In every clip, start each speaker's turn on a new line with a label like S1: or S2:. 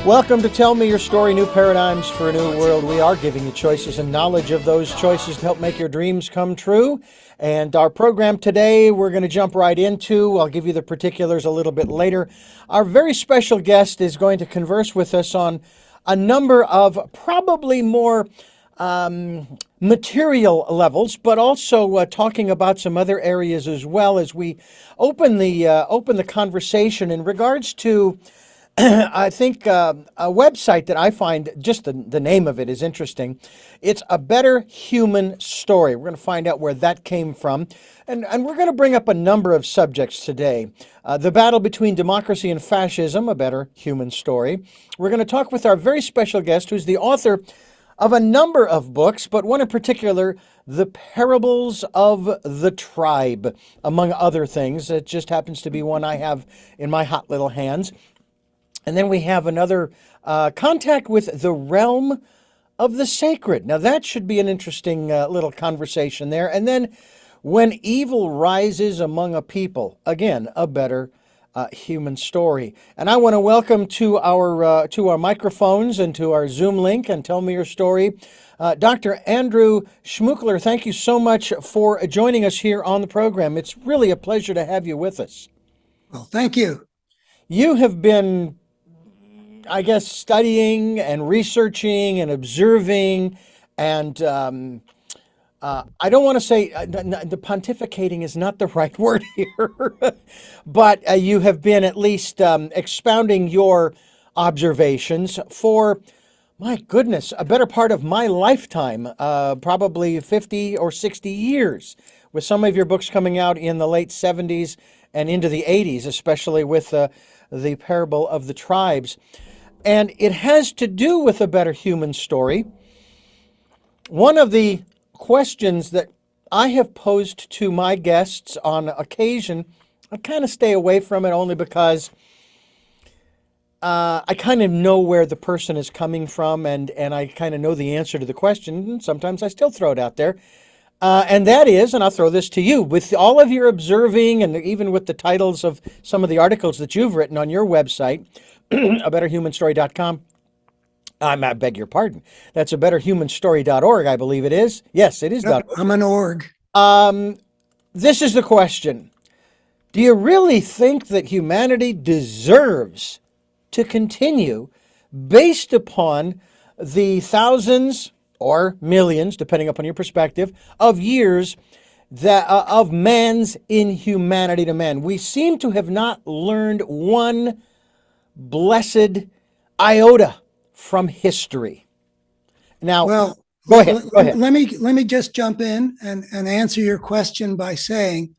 S1: Welcome to Tell Me Your Story, New Paradigms for a New World. We are giving you choices and knowledge of those choices to help make your dreams come true. And our program today, we're going to jump right into. I'll give you the particulars a little bit later. Our very special guest is going to converse with us on a number of probably more material levels, but also talking about some other areas as well as we open the conversation in regards to I think a website that I find, just the name of it is interesting. It's A Better Human Story. We're going to find out where that came from. And we're going to bring up a number of subjects today. The battle between democracy and fascism, A Better Human Story. We're going to talk with our very special guest, who's the author of a number of books, but one in particular, The Parables of the Tribe, among other things. It just happens to be one I have in my hot little hands. And then we have another contact with the realm of the sacred. Now that should be an interesting little conversation there. And then when evil rises among a people, again, a better human story. And I want to welcome to our microphones and to our Zoom link and Tell Me Your Story, Dr. Andrew Schmookler. Thank you so much for joining us here on the program. It's really a pleasure to have you with us.
S2: Well, thank you.
S1: You have been, I guess, studying and researching and observing, and I don't want to say the pontificating is not the right word here, but you have been at least expounding your observations for, my goodness, a better part of my lifetime, probably 50 or 60 years, with some of your books coming out in the late 70s and into the 80s, especially with the Parable of the Tribes. And it has to do with a better human story. One of the questions that I have posed to my guests on occasion, I kind of stay away from it only because I kind of know where the person is coming from, and I kind of know the answer to the question, and sometimes I still throw it out there. And that is, and I'll throw this to you, with all of your observing and even with the titles of some of the articles that you've written on your website, abetterhumanstory.com. I beg your pardon. That's abetterhumanstory.org, I believe it is. Yes, it is.
S2: Nope, I'm an org.
S1: This is the question. Do you really think that humanity deserves to continue based upon the thousands or millions, depending upon your perspective, of years of man's inhumanity to man? We seem to have not learned one blessed iota from history. Now,
S2: well,
S1: go ahead.
S2: Let me just jump in and answer your question by saying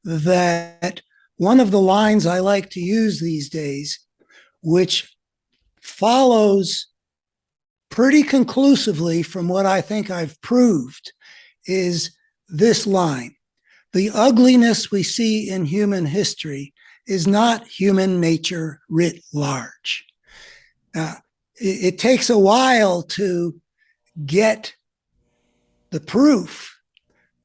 S2: that one of the lines I like to use these days, which follows pretty conclusively from what I think I've proved, is this line: the ugliness we see in human history is not human nature writ large. It takes a while to get the proof,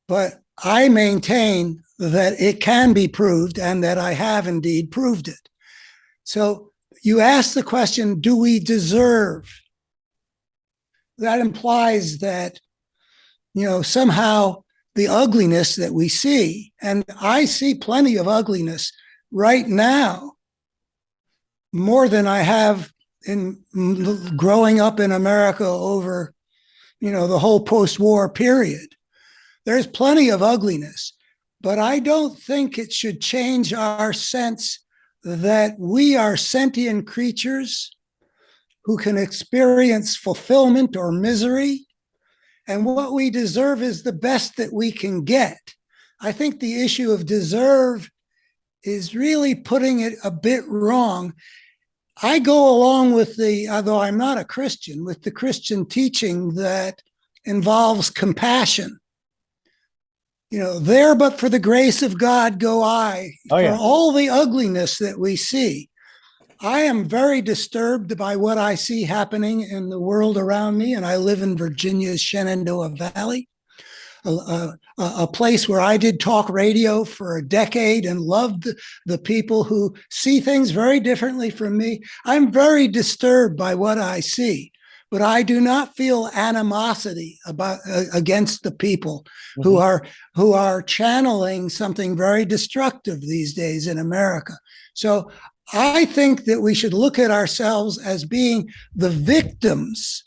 S2: but I maintain that it can be proved and that I have indeed proved it. So you ask the question, do we deserve? That implies that, somehow the ugliness that we see, and I see plenty of ugliness right now, more than I have in growing up in America over, the whole post-war period. There's plenty of ugliness, but I don't think it should change our sense that we are sentient creatures who can experience fulfillment or misery, and what we deserve is the best that we can get. I think the issue of deserve is really putting it a bit wrong. I go along with although I'm not a Christian, with the Christian teaching that involves compassion. There but for the grace of God go I. For all the ugliness that we see. I am very disturbed by what I see happening in the world around me, and I live in Virginia's Shenandoah Valley. a place where I did talk radio for a decade and loved the people who see things very differently from me. I'm very disturbed by what I see, but I do not feel animosity against the people
S1: Mm-hmm.
S2: who are channeling something very destructive these days in America. So I think that we should look at ourselves as being the victims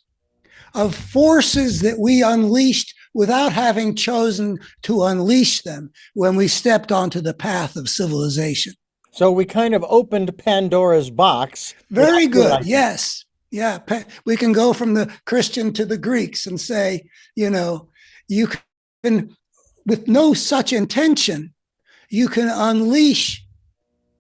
S2: of forces that we unleashed without having chosen to unleash them when we stepped onto the path of civilization.
S1: So we kind of opened Pandora's box without
S2: Very good.
S1: realizing it.
S2: Yes. Yeah. We can go from the Christian to the Greeks and say, you can, with no such intention, you can unleash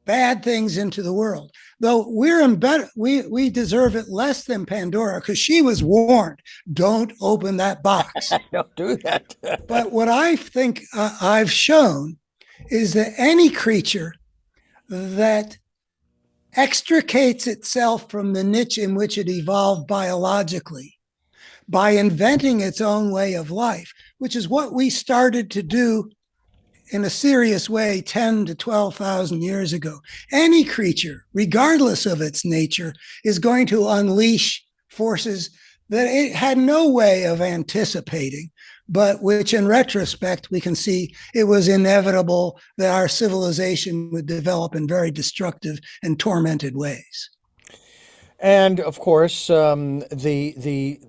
S2: bad things into the world. Though we're in better, we deserve it less than Pandora because she was warned, don't open that box.
S1: Don't do that.
S2: But what I think I've shown is that any creature that extricates itself from the niche in which it evolved biologically by inventing its own way of life, which is what we started to do in a serious way 10 to 12,000 years ago. Any creature, regardless of its nature, is going to unleash forces that it had no way of anticipating, but which in retrospect, we can see it was inevitable that our civilization would develop in very destructive and tormented ways.
S1: And of course, the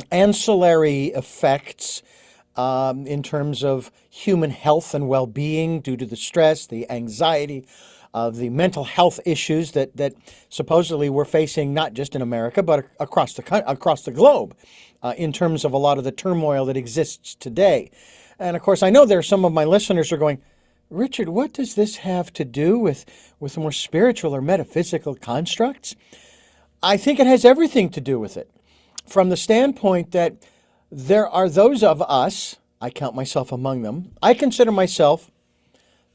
S1: ancillary effects in terms of human health and well-being due to the stress, the anxiety, the mental health issues that supposedly we're facing not just in America but across the globe, in terms of a lot of the turmoil that exists today. And of course, I know there are some of my listeners are going, Richard, what does this have to do with more spiritual or metaphysical constructs? I think it has everything to do with it, from the standpoint that there are those of us, I count myself among them, I consider myself,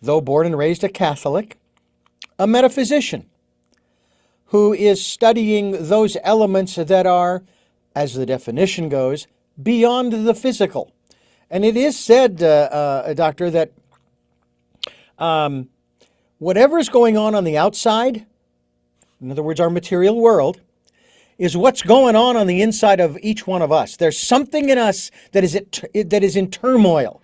S1: though born and raised a Catholic, a metaphysician who is studying those elements that are, as the definition goes, beyond the physical. And it is said, Doctor, that whatever is going on the outside, in other words, our material world, is what's going on the inside of each one of us. There's something in us that is in turmoil,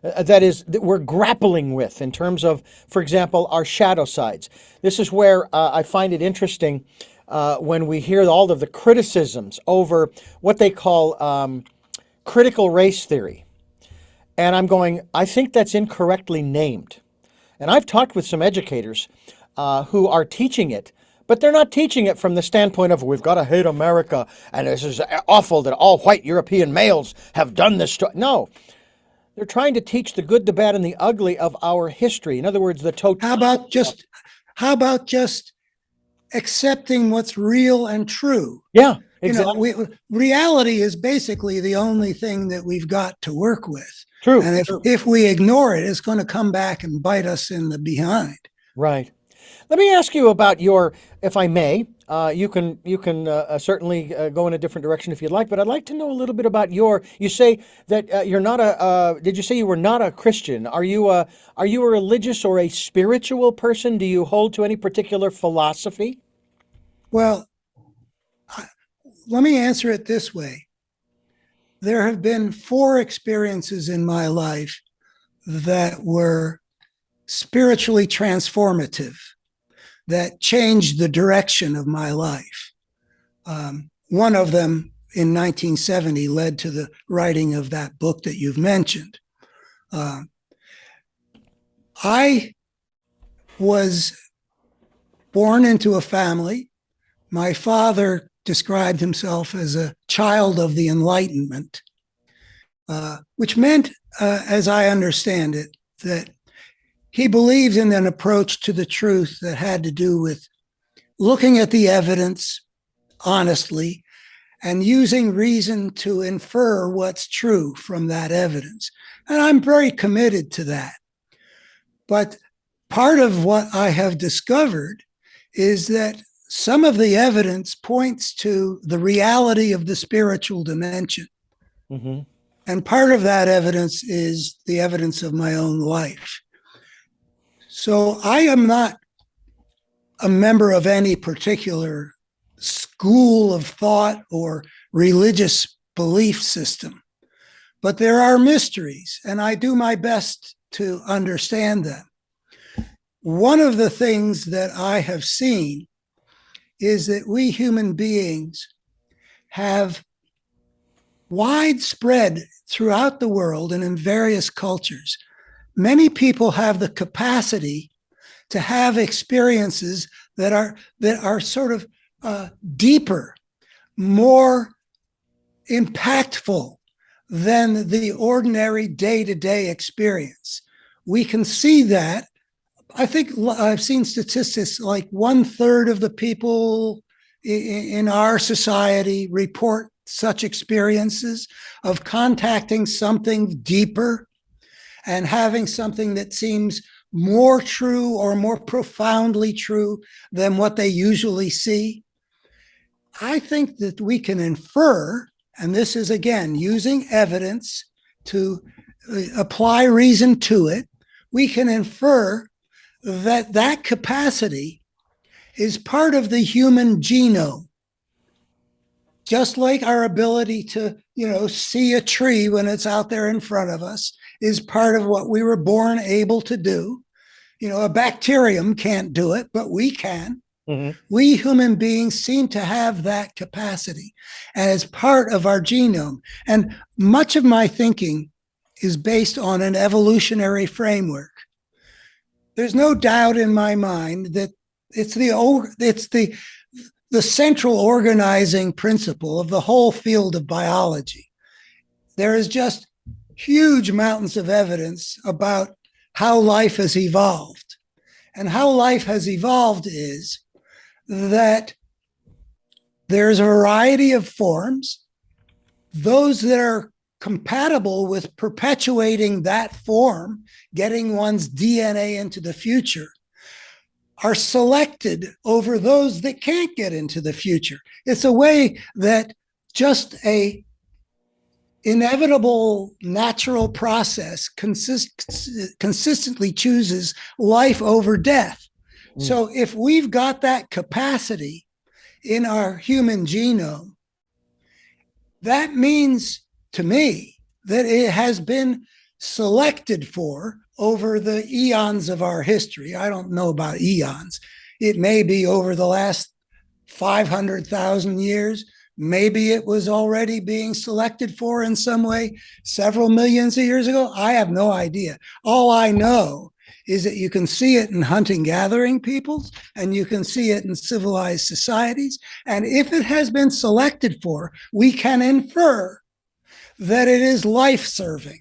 S1: that we're grappling with in terms of, for example, our shadow sides. This is where I find it interesting when we hear all of the criticisms over what they call critical race theory. And I'm going, I think that's incorrectly named. And I've talked with some educators who are teaching it, but they're not teaching it from the standpoint of we've got to hate America and this is awful that all white European males have done this. No, they're trying to teach the good, the bad, and the ugly of our history. In other words, the totality.
S2: How about just accepting what's real and true?
S1: Yeah, exactly.
S2: Reality is basically the only thing that we've got to work with.
S1: True.
S2: And if we ignore it, it's going to come back and bite us in the behind.
S1: Right. Let me ask you about your, if I may, you can certainly go in a different direction if you'd like, but I'd like to know a little bit about you say that you're not did you say you were not a Christian? Are you a religious or a spiritual person? Do you hold to any particular philosophy?
S2: Well, let me answer it this way. There have been 4 experiences in my life that were spiritually transformative, that changed the direction of my life. One of them in 1970 led to the writing of that book that you've mentioned. I was born into a family. My father described himself as a child of the Enlightenment, which meant, as I understand it, that he believed in an approach to the truth that had to do with looking at the evidence honestly and using reason to infer what's true from that evidence. And I'm very committed to that. But part of what I have discovered is that some of the evidence points to the reality of the spiritual dimension.
S1: Mm-hmm.
S2: And part of that evidence is the evidence of my own life. So I am not a member of any particular school of thought or religious belief system, but there are mysteries, and I do my best to understand them. One of the things that I have seen is that we human beings have widespread throughout the world and in various cultures. Many people have the capacity to have experiences that are sort of deeper, more impactful than the ordinary day-to-day experience. We can see that. I think I've seen statistics like 1/3 of the people in our society report such experiences of contacting something deeper and having something that seems more true or more profoundly true than what they usually see. I think that we can infer, and this is again using evidence to apply reason to it, we can infer that that capacity is part of the human genome. Just like our ability to, see a tree when it's out there in front of us is part of what we were born able to do. A bacterium can't do it, but we can. Mm-hmm. We human beings seem to have that capacity as part of our genome. And much of my thinking is based on an evolutionary framework. There's no doubt in my mind that it's the central organizing principle of the whole field of biology. There is just huge mountains of evidence about how life has evolved. And how life has evolved is that there's a variety of forms, those that are compatible with perpetuating that form, getting one's DNA into the future, are selected over those that can't get into the future. It's a way that just a inevitable natural process consistently chooses life over death. So if we've got that capacity in our human genome, that means to me that it has been selected for over the eons of our history. I don't know about eons. It may be over the last 500,000 years. Maybe it was already being selected for in some way several millions of years ago. I have no idea. All I know is that you can see it in hunting-gathering peoples, and you can see it in civilized societies. And if it has been selected for, we can infer that it is life-serving.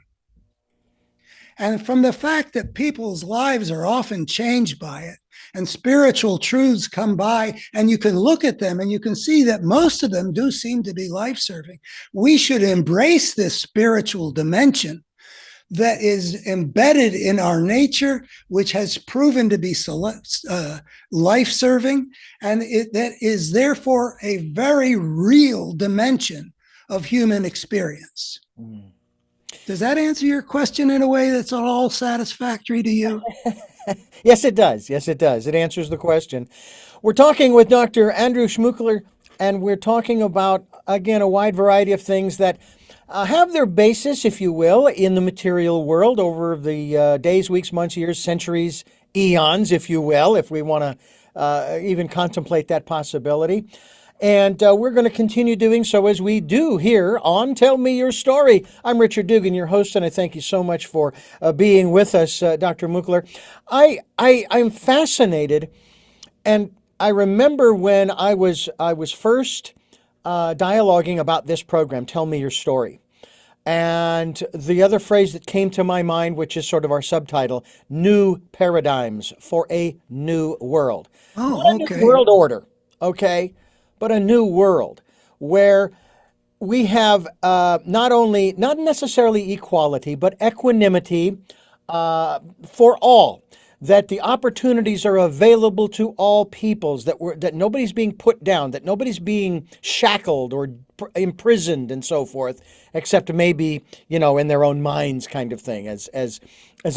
S2: And from the fact that people's lives are often changed by it, and spiritual truths come by, and you can look at them and you can see that most of them do seem to be life-serving, we should embrace this spiritual dimension that is embedded in our nature, which has proven to be life-serving, and that is therefore a very real dimension of human experience. Does that answer your question in a way that's all satisfactory to you?
S1: Yes, it does. Yes, it does. It answers the question. We're talking with Dr. Andrew Schmookler, and we're talking about, again, a wide variety of things that have their basis, if you will, in the material world over the days, weeks, months, years, centuries, eons, if you will, if we want to even contemplate that possibility. And we're going to continue doing so as we do here on Tell Me Your Story. I'm Richard Dugan, your host, and I thank you so much for being with us, Dr. Schmookler. I'm fascinated, and I remember when I was first dialoguing about this program, Tell Me Your Story. And the other phrase that came to my mind, which is sort of our subtitle, New Paradigms for a New World.
S2: Oh, okay.
S1: New world order, okay? But a new world where we have not necessarily equality, but equanimity for all. That the opportunities are available to all peoples, that nobody's being put down, that nobody's being shackled or imprisoned and so forth, except maybe, in their own minds kind of thing. As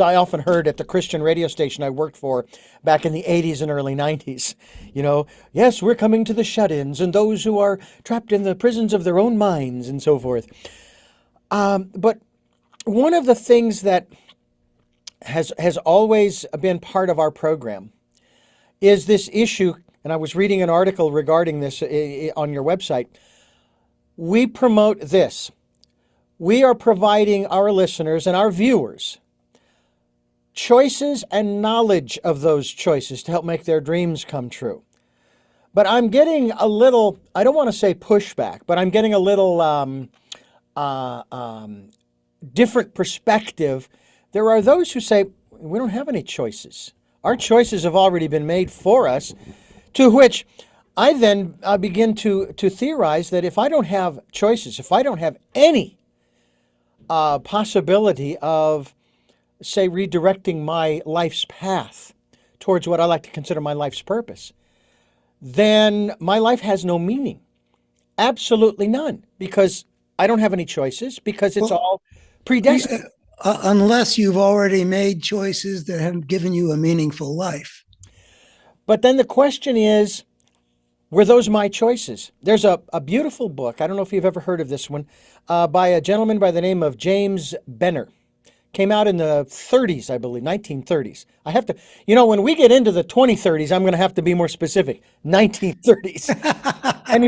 S1: I often heard at the Christian radio station I worked for back in the 80s and early 90s, yes, we're coming to the shut-ins and those who are trapped in the prisons of their own minds and so forth. But one of the things that has always been part of our program is this issue, and I was reading an article regarding this on your website. We promote this. We are providing our listeners and our viewers choices and knowledge of those choices to help make their dreams come true. But I'm getting a little, I don't want to say pushback, but I'm getting a little different perspective. There are those who say, we don't have any choices. Our choices have already been made for us, to which I then begin to theorize that if I don't have choices, if I don't have any possibility of, say, redirecting my life's path towards what I like to consider my life's purpose, then my life has no meaning. Absolutely none, because I don't have any choices, because it's all predestined.
S2: Unless you've already made choices that have given you a meaningful life.
S1: But then the question is, were those my choices? There's a beautiful book, I don't know if you've ever heard of this one, by a gentleman by the name of James Benner. Came out in the 30s, I believe, 1930s. I have to, when we get into the 2030s, I'm going to have to be more specific. 1930s. And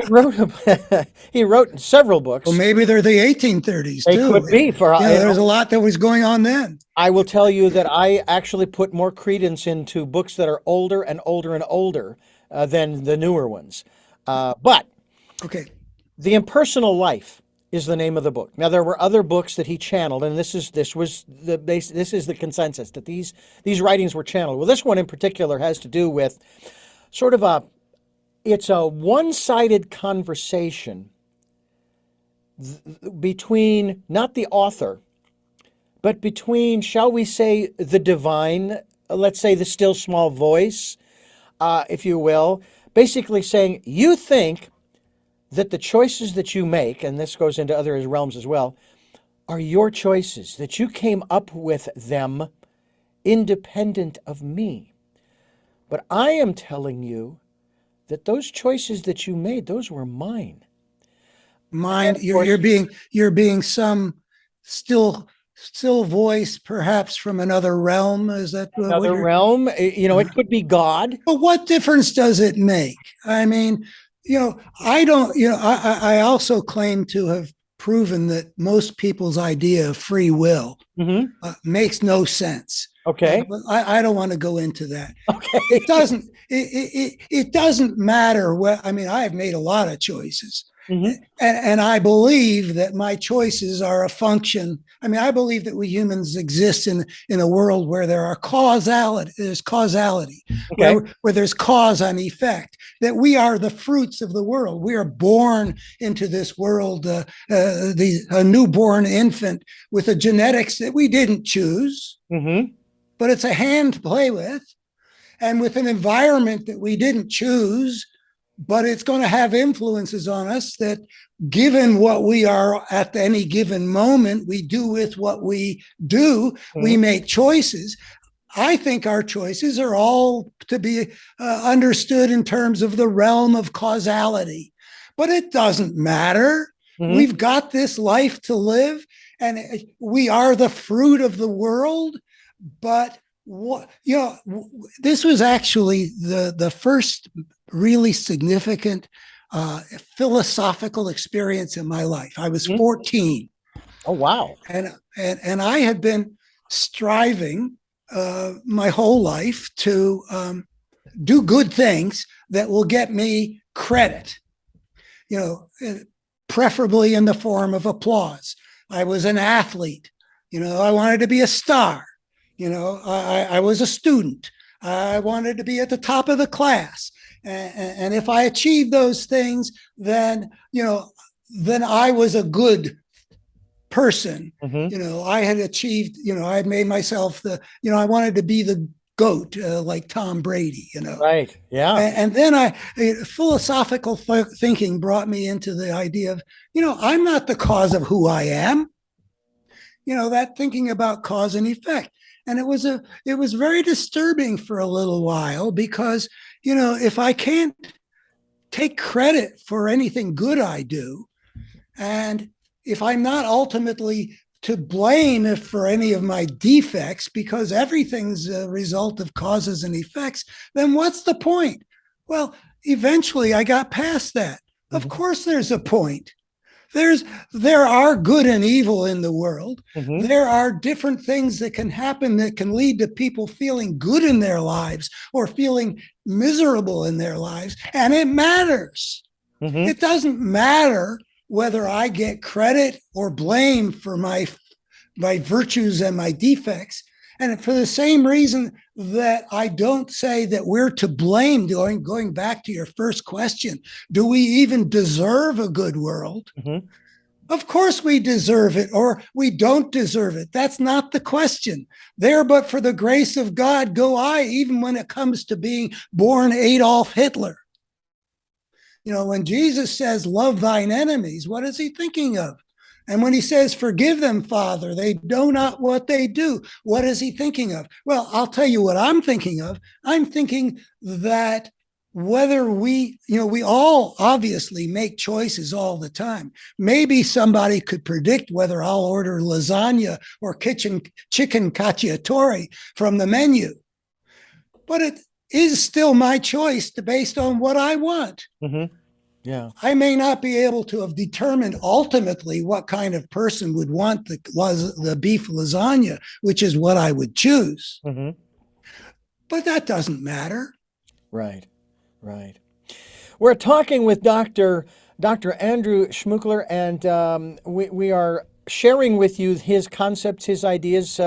S1: he wrote several books.
S2: Well, maybe they're the 1830s
S1: They
S2: too.
S1: could be.
S2: There's a lot that was going on then.
S1: I will tell you that I actually put more credence into books that are older and older and older than the newer ones. But
S2: okay,
S1: The Impersonal Life is the name of the book. Now, there were other books that he channeled, and this is the consensus, that these writings were channeled. Well, this one in particular has to do with sort of it's a one-sided conversation between not the author, but between, shall we say, the divine, let's say the still small voice, if you will, basically saying, you think that the choices that you make, and this goes into other realms as well, are your choices, that you came up with them independent of me. But I am telling you that those choices that you made, those were mine.
S2: Mine, you're being some still voice, perhaps from another realm. Is that
S1: another realm? It could be God.
S2: But what difference does it make? I mean, I don't. I also claim to have proven that most people's idea of free will makes no sense.
S1: Okay.
S2: But I don't want to go into that.
S1: Okay.
S2: It doesn't. It doesn't matter what. I mean, I have made a lot of choices. And I believe that my choices are a function. I mean, I believe that we humans exist in a world where there's causality,
S1: okay.
S2: where there's cause and effect, that we are the fruits of the world. We are born into this world, a newborn infant with a genetics that we didn't choose, but it's a hand to play with, and with an environment that we didn't choose, but it's going to have influences on us that, given what we are at any given moment, we do with what we do. We make choices. I think our choices are all to be understood in terms of the realm of causality, but it doesn't matter. We've got this life to live, and we are the fruit of the world. But this was actually the first really significant philosophical experience in my life. I was 14.
S1: Oh, wow.
S2: And I had been striving my whole life to do good things that will get me credit, preferably in the form of applause. I was an athlete. I wanted to be a star. I was a student. I wanted to be at the top of the class. And if I achieved those things, then I was a good person. I had achieved, I had made myself I wanted to be the GOAT, like Tom Brady, you know.
S1: Right. Yeah.
S2: And then philosophical thinking brought me into the idea of, I'm not the cause of who I am. That thinking about cause and effect. And it was very disturbing for a little while because, if I can't take credit for anything good I do, and if I'm not ultimately to blame if for any of my defects, because everything's a result of causes and effects, then what's the point? Well, eventually I got past that. Of course, there's a point. There are good and evil in the world. There are different things that can happen that can lead to people feeling good in their lives or feeling miserable in their lives, and it matters. It doesn't matter whether I get credit or blame for my virtues and my defects. And for the same reason that I don't say that we're to blame, going back to your first question, do we even deserve a good world? Of course we deserve it, or we don't deserve it. That's not the question. There, but for the grace of God, go I, even when it comes to being born Adolf Hitler. When Jesus says, love thine enemies, what is he thinking of? And when he says, forgive them, Father, they know not what they do, what is he thinking of? Well, I'll tell you what I'm thinking of. I'm thinking that whether we all obviously make choices all the time. Maybe somebody could predict whether I'll order lasagna or chicken cacciatore from the menu. But it is still my choice based on what I want.
S1: Yeah.
S2: I may not be able to have determined ultimately what kind of person would want the beef lasagna, which is what I would choose. But that doesn't matter.
S1: Right. Right. We're talking with Dr. Andrew Schmookler, and we are sharing with you his concepts, his ideas.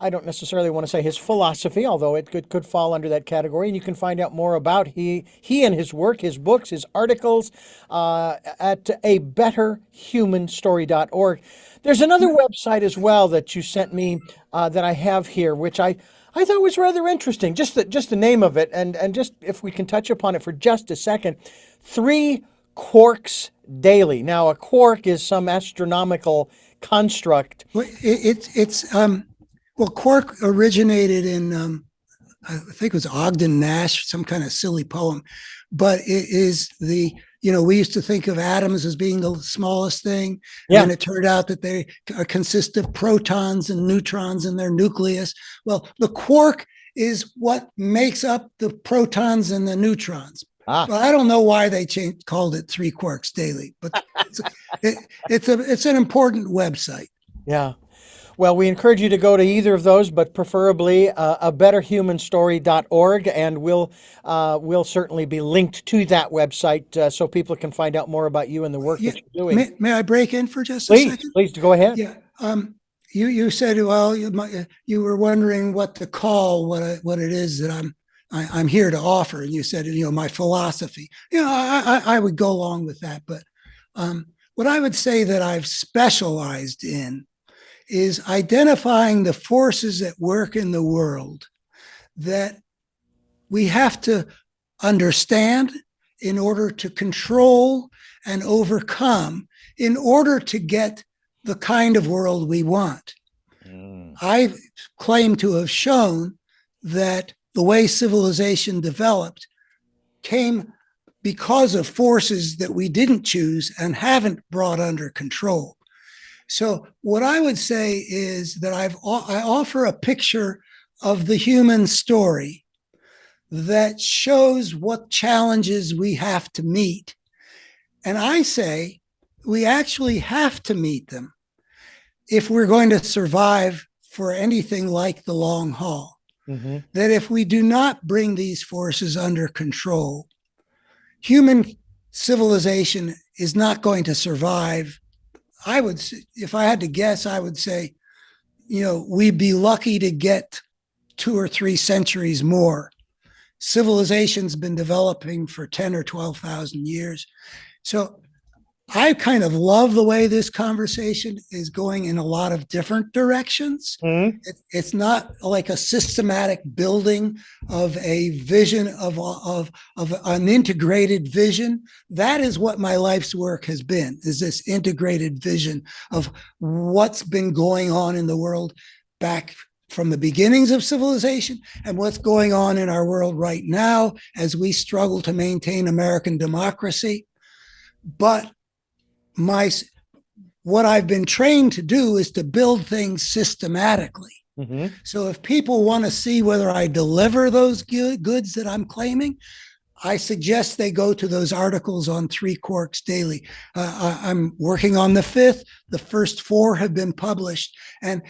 S1: I don't necessarily want to say his philosophy, although it could fall under that category. And you can find out more about he and his work, his books, his articles at abetterhumanstory.org. There's another website as well that you sent me that I have here, which I thought was rather interesting. Just the name of it, and just if we can touch upon it for just a second. 3 Quarks Daily. Now, a quark is some astronomical construct.
S2: Quark originated in I think it was Ogden Nash, some kind of silly poem, but it is we used to think of atoms as being the smallest thing. And then it turned out that they consist of protons and neutrons in their nucleus. Well, the quark is what makes up the protons and the neutrons. But I don't know why they called it 3 Quarks Daily, but it's an important website.
S1: Yeah. Well, we encourage you to go to either of those, but preferably abetterhumanstory.org, and we'll certainly be linked to that website so people can find out more about you and the work that you're doing.
S2: May I break in for just a second?
S1: Please go ahead.
S2: Yeah. You said, well, you were wondering what to call what it is that I'm here to offer, and you said, my philosophy. I would go along with that, but what I would say that I've specialized in is identifying the forces at work in the world that we have to understand in order to control and overcome in order to get the kind of world we want. I claim to have shown that the way civilization developed came because of forces that we didn't choose and haven't brought under control. So what I would say is that I offer a picture of the human story that shows what challenges we have to meet. And I say we actually have to meet them if we're going to survive for anything like the long haul. That if we do not bring these forces under control, human civilization is not going to survive. If I had to guess, I would say, we'd be lucky to get 2 or 3 centuries more. Civilization's been developing for 10 or 12,000 years. So I kind of love the way this conversation is going in a lot of different directions.
S1: Mhm.
S2: It's not like a systematic building of a vision of an integrated vision. That is what my life's work has been, is this integrated vision of what's been going on in the world back from the beginnings of civilization and what's going on in our world right now as we struggle to maintain American democracy. But my what I've been trained to do is to build things systematically.
S1: Mhm.
S2: So if people want to see whether I deliver those goods that I'm claiming, I suggest they go to those articles on Three Quarks Daily. I'm working on the fifth. The first four have been published, and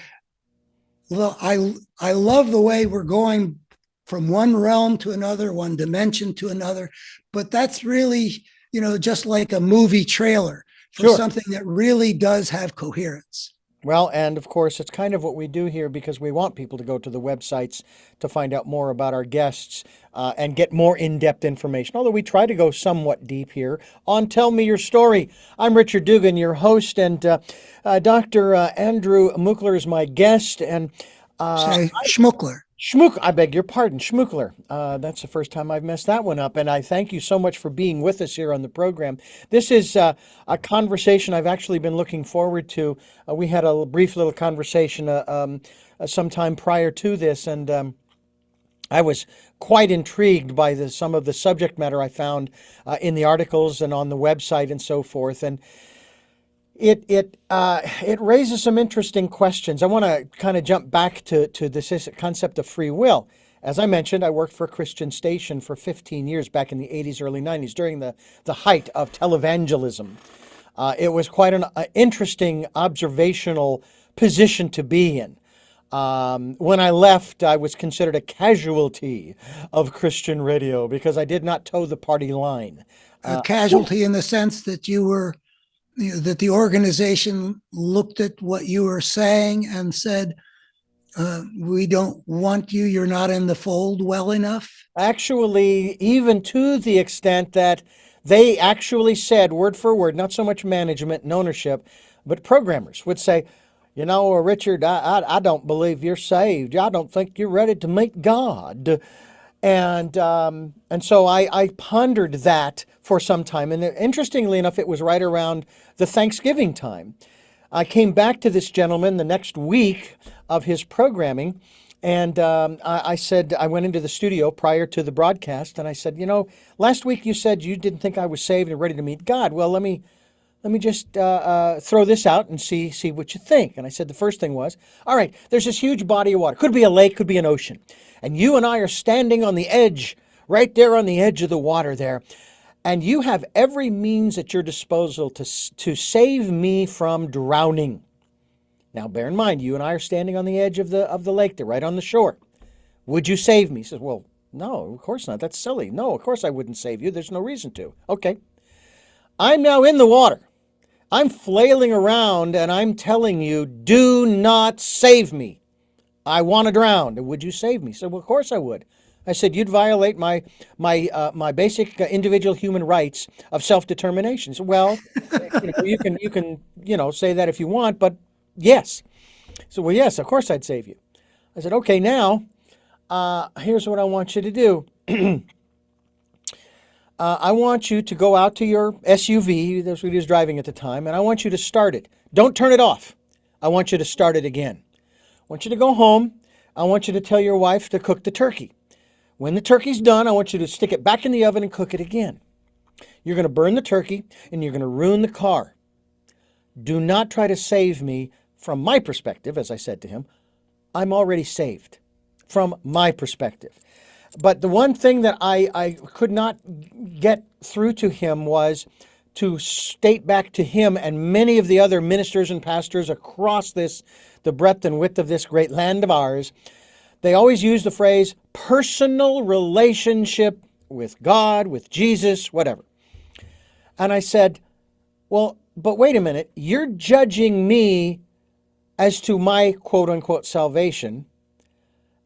S2: well, I love the way we're going from one realm to another, one dimension to another. But that's really, just like a movie trailer for
S1: Sure.
S2: something that really does have coherence.
S1: Well, and of course, it's kind of what we do here because we want people to go to the websites to find out more about our guests and get more in-depth information. Although we try to go somewhat deep here on Tell Me Your Story. I'm Richard Dugan, your host, and Dr. Andrew Schmookler is my guest. And
S2: Say Schmookler.
S1: I beg your pardon, Schmookler. That's the first time I've messed that one up, and I thank you so much for being with us here on the program. This is a conversation I've actually been looking forward to. We had a brief little conversation sometime prior to this, and I was quite intrigued by some of the subject matter I found in the articles and on the website and so forth. And it raises some interesting questions. I want to kind of jump back to this concept of free will. As I mentioned, I worked for a Christian station for 15 years back in the 80s, early 90s, during the height of televangelism. It was quite an interesting observational position to be in. When I left, I was considered a casualty of Christian radio because I did not toe the party line.
S2: A casualty in the sense that that the organization looked at what you were saying and said, we don't want you, you're not in the fold well enough.
S1: Actually, even to the extent that they actually said, word for word, not so much management and ownership, but programmers would say, Richard, I don't believe you're saved. I don't think you're ready to meet God. And so I pondered that for some time. And interestingly enough, it was right around the Thanksgiving time. I came back to this gentleman the next week of his programming, and I said, I went into the studio prior to the broadcast, and I said, last week you said you didn't think I was saved and ready to meet God. Well, let me just throw this out and see what you think. And I said the first thing was, all right, there's this huge body of water. Could be a lake, could be an ocean. And you and I are standing on the edge, right there on the edge of the water there. And you have every means at your disposal to save me from drowning. Now, bear in mind, you and I are standing on the edge of the lake. They're right on the shore. Would you save me? He says, well, no, of course not. That's silly. No, of course I wouldn't save you. There's no reason to. Okay. I'm now in the water. I'm flailing around and I'm telling you, do not save me. I want to drown. Would you save me? He said, well, of course I would. I said, you'd violate my basic individual human rights of self-determination. So, well, you can say that if you want, but yes. So, well, yes, of course I'd save you. I said, okay, now, here's what I want you to do. I want you to go out to your SUV, that's what he was driving at the time, and I want you to start it. Don't turn it off. I want you to start it again. I want you to go home. I want you to tell your wife to cook the turkey. When the turkey's done, I want you to stick it back in the oven and cook it again. You're going to burn the turkey and you're going to ruin the car. Do not try to save me from my perspective, as I said to him. I'm already saved from my perspective. But the one thing that I could not get through to him was to state back to him and many of the other ministers and pastors across the breadth and width of this great land of ours. They always use the phrase personal relationship with God, with Jesus, whatever. And I said, well, but wait a minute, you're judging me as to my quote unquote salvation.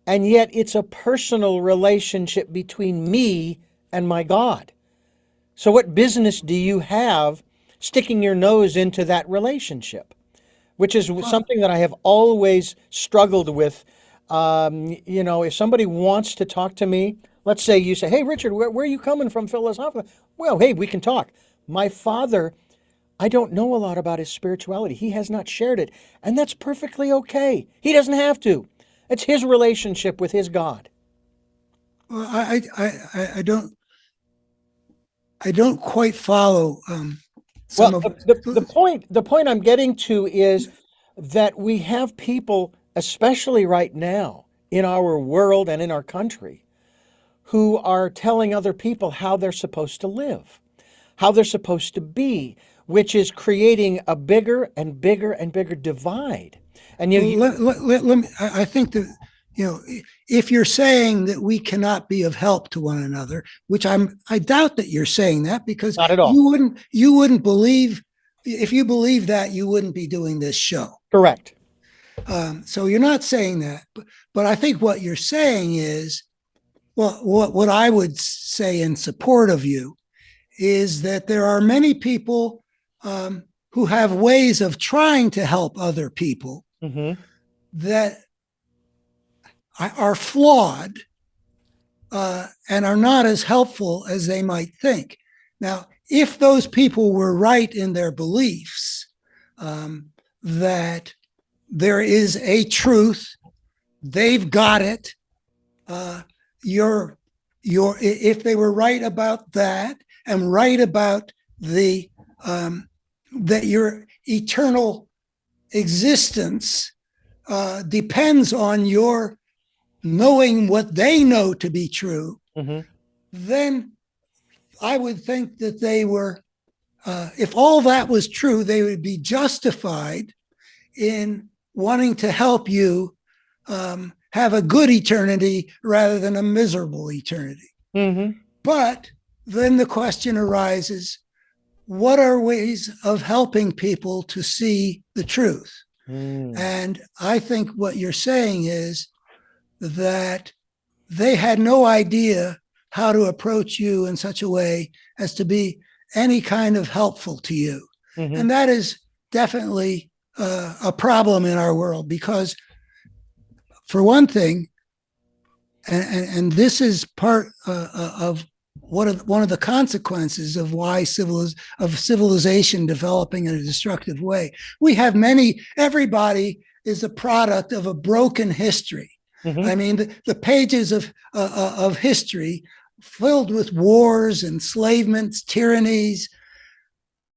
S1: And yet it's a personal relationship between me and my God. So what business do you have sticking your nose into that relationship, which is
S2: Well,
S1: something that I have always struggled with. If somebody wants to talk to me, let's say you say, "Hey, Richard, where are you coming from philosophically?" Well, hey, we can talk. My father, I don't know a lot about his spirituality. He has not shared it, and that's perfectly okay. He doesn't have to. It's his relationship with his God.
S2: well, I don't quite follow some
S1: Well,
S2: of.
S1: the point I'm getting to is that we have people, especially right now in our world and in our country, who are telling other people how they're supposed to live, how they're supposed to be, which is creating a bigger and bigger and bigger divide. And
S2: Well, let me. I think that, you know, if you're saying that we cannot be of help to one another, which I doubt that you're saying that, because
S1: not at all.
S2: you wouldn't believe, if you believe that, you wouldn't be doing this show.
S1: Correct.
S2: So you're not saying that, but I think what you're saying is, well, what I would say in support of you is that there are many people who have ways of trying to help other people
S1: Mm-hmm.
S2: that are flawed and are not as helpful as they might think. Now, if those people were right in their beliefs, that there is a truth, they've got it. If they were right about that and right about the that your eternal existence depends on your knowing what they know to be true,
S1: Mm-hmm.
S2: then I would think that they were, if all that was true, they would be justified in wanting to help you have a good eternity rather than a miserable eternity.
S1: Mm-hmm.
S2: But then the question arises, what are ways of helping people to see the truth?
S1: Mm.
S2: And I think what you're saying is that they had no idea how to approach you in such a way as to be any kind of helpful to you.
S1: Mm-hmm.
S2: And that is definitely a problem in our world because, for one thing, and this is part of one of the consequences of why civilization developing in a destructive way. Everybody is a product of a broken history.
S1: Mm-hmm.
S2: I mean, the pages of history filled with wars, enslavements, tyrannies.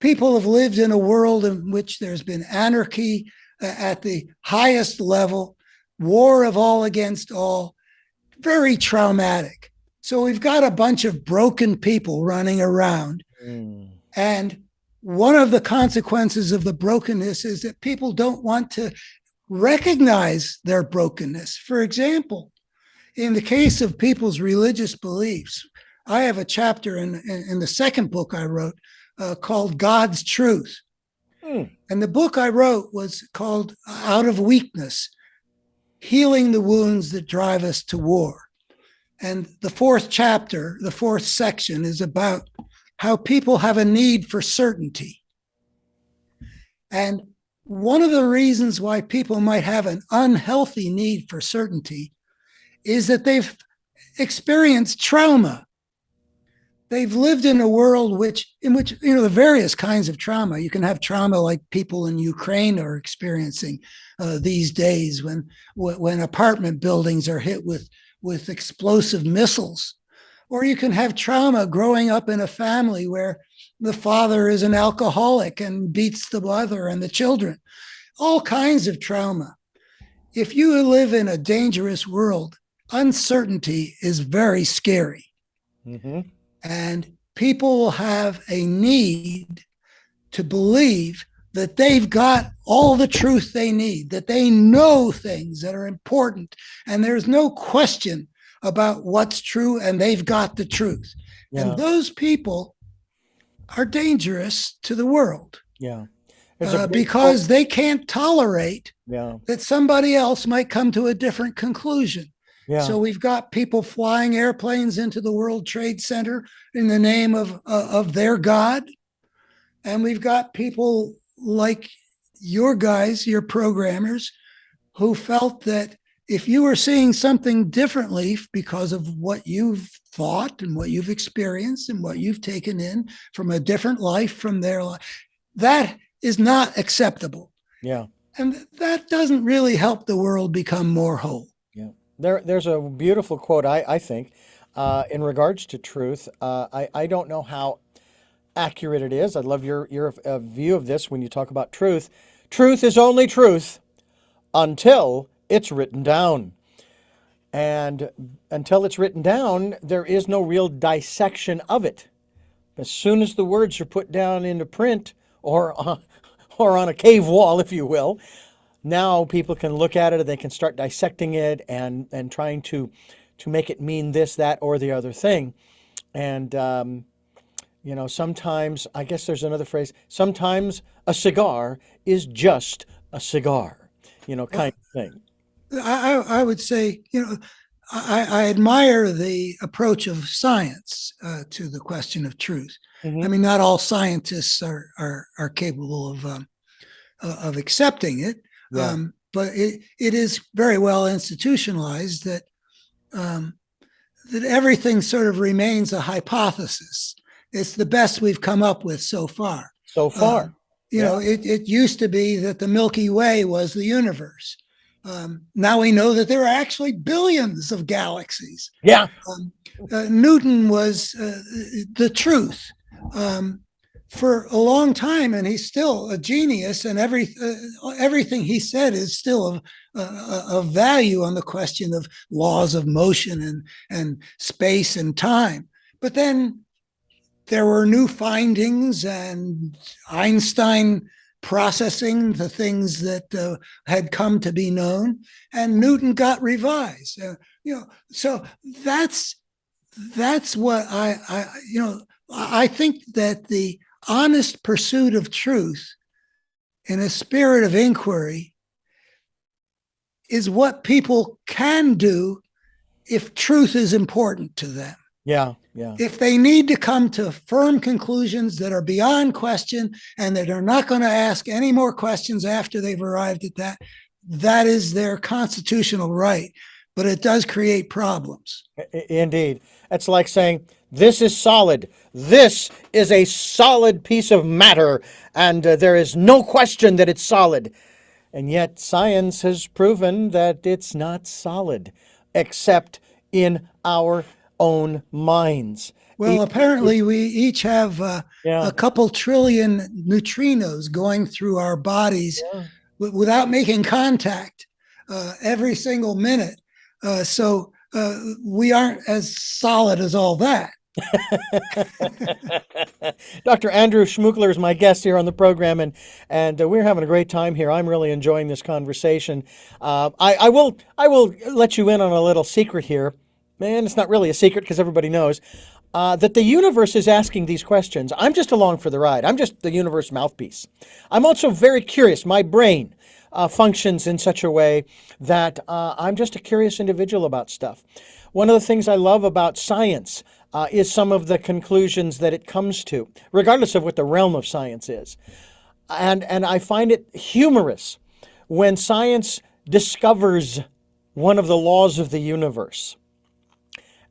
S2: People have lived in a world in which there's been anarchy at the highest level, war of all against all, very traumatic. So we've got a bunch of broken people running around.
S1: Mm.
S2: And one of the consequences of the brokenness is that people don't want to recognize their brokenness. For example, in the case of people's religious beliefs, I have a chapter in the second book I wrote called God's Truth.
S1: Mm.
S2: And the book I wrote was called Out of Weakness, Healing the Wounds That Drive Us to War. And the fourth chapter, the fourth section, is about how people have a need for certainty. And one of the reasons why people might have an unhealthy need for certainty is that they've experienced trauma. They've lived in a world in which the various kinds of trauma. You can have trauma like people in Ukraine are experiencing these days when apartment buildings are hit with explosive missiles. Or you can have trauma growing up in a family where the father is an alcoholic and beats the mother and the children. All kinds of trauma. If you live in a dangerous world, uncertainty is very scary.
S1: Mm-hmm.
S2: And people will have a need to believe that they've got all the truth they need, that they know things that are important, and there's no question about what's true, and they've got the truth.
S1: Yeah.
S2: And those people are dangerous to the world
S1: Yeah.
S2: because they can't tolerate
S1: Yeah.
S2: that somebody else might come to a different conclusion.
S1: Yeah.
S2: So we've got people flying airplanes into the World Trade Center in the name of their God. And we've got people like your guys, your programmers, who felt that if you were seeing something differently because of what you've thought and what you've experienced and what you've taken in from a different life from their life, that is not acceptable.
S1: Yeah.
S2: And that doesn't really help the world become more whole.
S1: Yeah. There's a beautiful quote, I think, in regards to truth. I don't know how accurate it is. I'd love your view of this when you talk about truth. Truth is only truth until it's written down. And until it's written down, there is no real dissection of it. As soon as the words are put down into print or on a cave wall, if you will, now people can look at it and they can start dissecting it and trying to make it mean this, that, or the other thing. And sometimes, I guess there's another phrase, sometimes a cigar is just a cigar, kind of thing.
S2: I would say, I admire the approach of science to the question of truth. I
S1: Hmm.
S2: mean, not all scientists are capable of accepting it,
S1: Yeah.
S2: but it is very well institutionalized um, that everything sort of remains a hypothesis. It's the best we've come up with so far.
S1: So
S2: Uh,
S1: far. Yeah.
S2: it used to be that the Milky Way was the universe. Now we know that there are actually billions of galaxies.
S1: Yeah.
S2: Um, Newton was the truth for a long time, and he's still a genius. And everything he said is still of value on the question of laws of motion and space and time. But then there were new findings, and Einstein processing the things that had come to be known, and Newton got revised. So that's what I think that the honest pursuit of truth in a spirit of inquiry is what people can do if truth is important to them.
S1: Yeah. Yeah.
S2: If they need to come to firm conclusions that are beyond question and that are not going to ask any more questions after they've arrived at that, that is their constitutional right. But it does create problems.
S1: Indeed. It's like saying, this is solid. This is a solid piece of matter, and there is no question that it's solid. And yet, science has proven that it's not solid, except in our own minds.
S2: Well, apparently, we each have
S1: Yeah.
S2: a couple trillion neutrinos going through our bodies
S1: Yeah.
S2: without making contact every single minute. So we aren't as solid as all that.
S1: Dr. Andrew Schmookler is my guest here on the program, and we're having a great time here. I'm really enjoying this conversation. I will let you in on a little secret here. Man, it's not really a secret because everybody knows that the universe is asking these questions. I'm just along for the ride. I'm just the universe mouthpiece. I'm also very curious. My brain functions in such a way that I'm just a curious individual about stuff. One of the things I love about science is some of the conclusions that it comes to, regardless of what the realm of science is. And I find it humorous when science discovers one of the laws of the universe,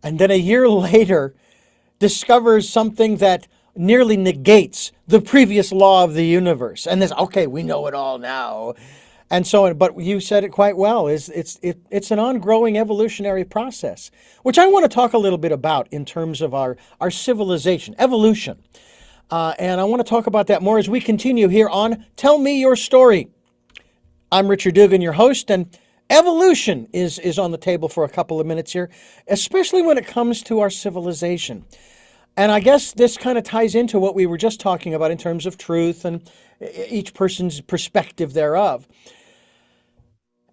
S1: and then a year later discovers something that nearly negates the previous law of the universe. And this, okay, we know it all now. And so on. But you said it quite well. It's an ongoing evolutionary process, which I want to talk a little bit about in terms of our civilization, evolution. And I want to talk about that more as we continue here on Tell Me Your Story. I'm Richard Dugan, your host, and evolution is on the table for a couple of minutes here, especially when it comes to our civilization. And I guess this kind of ties into what we were just talking about in terms of truth and each person's perspective thereof.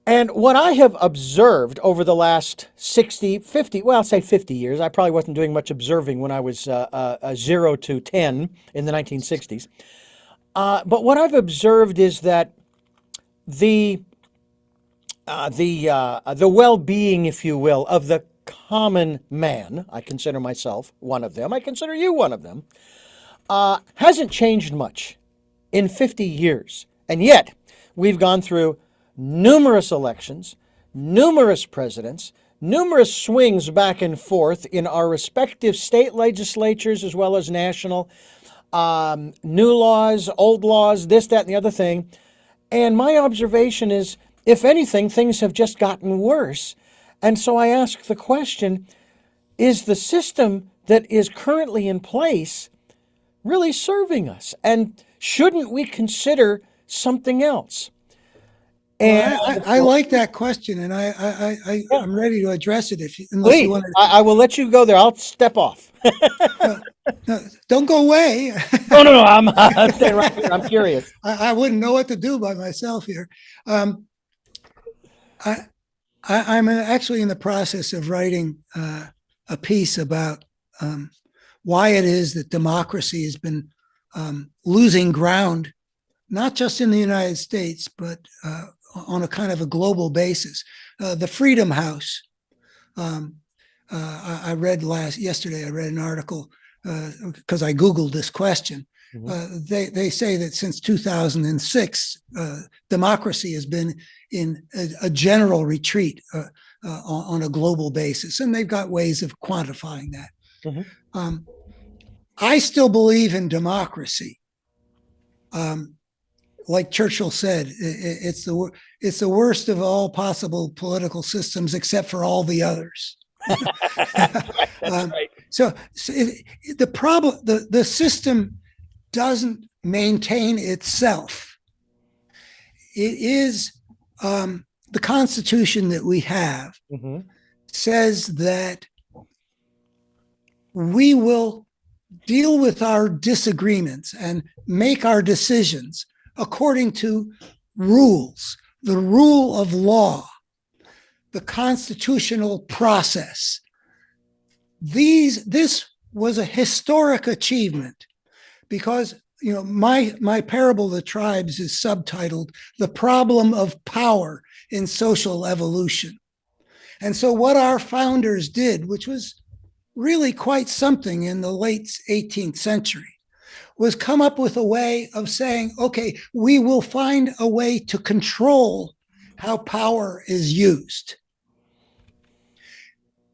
S1: And what I have observed over the last 60, 50, well, I'll say 50 years, I probably wasn't doing much observing when I was 0 to 10 in the 1960s. But what I've observed is that the well-being, if you will, of the common man, I consider myself one of them, I consider you one of them, hasn't changed much in 50 years. And yet, we've gone through numerous elections, numerous presidents, numerous swings back and forth in our respective state legislatures as well as national, new laws, old laws, this, that, and the other thing. And my observation is, if anything, things have just gotten worse. And so I ask the question, is the system that is currently in place really serving us? And shouldn't we consider something else? And
S2: Well, I like that question, and
S1: yeah,
S2: I'm ready to address it. Unless you
S1: please,
S2: want
S1: I will let you go there. I'll step off.
S2: to, no, don't go away.
S1: No, no, no. I'm staying right here. I'm curious.
S2: I wouldn't know what to do by myself here. Um, I'm actually in the process of writing a piece about why it is that democracy has been losing ground, not just in the United States, but on a kind of a global basis. The Freedom House. I read yesterday. I read an article because I Googled this question. They say that since 2006, democracy has been in a general retreat on a global basis, and they've got ways of quantifying that.
S1: Mm-hmm.
S2: I still believe in democracy. Like Churchill said, it's the worst of all possible political systems, except for all the others.
S1: Right.
S2: So the problem, the system doesn't maintain itself. It is the Constitution that we have says that we will deal with our disagreements and make our decisions according to rules, the rule of law, the constitutional process. This was a historic achievement because, my parable, The Tribes, is subtitled The Problem of Power in Social Evolution. And so what our founders did, which was really quite something in the late 18th century, was come up with a way of saying, okay, we will find a way to control how power is used.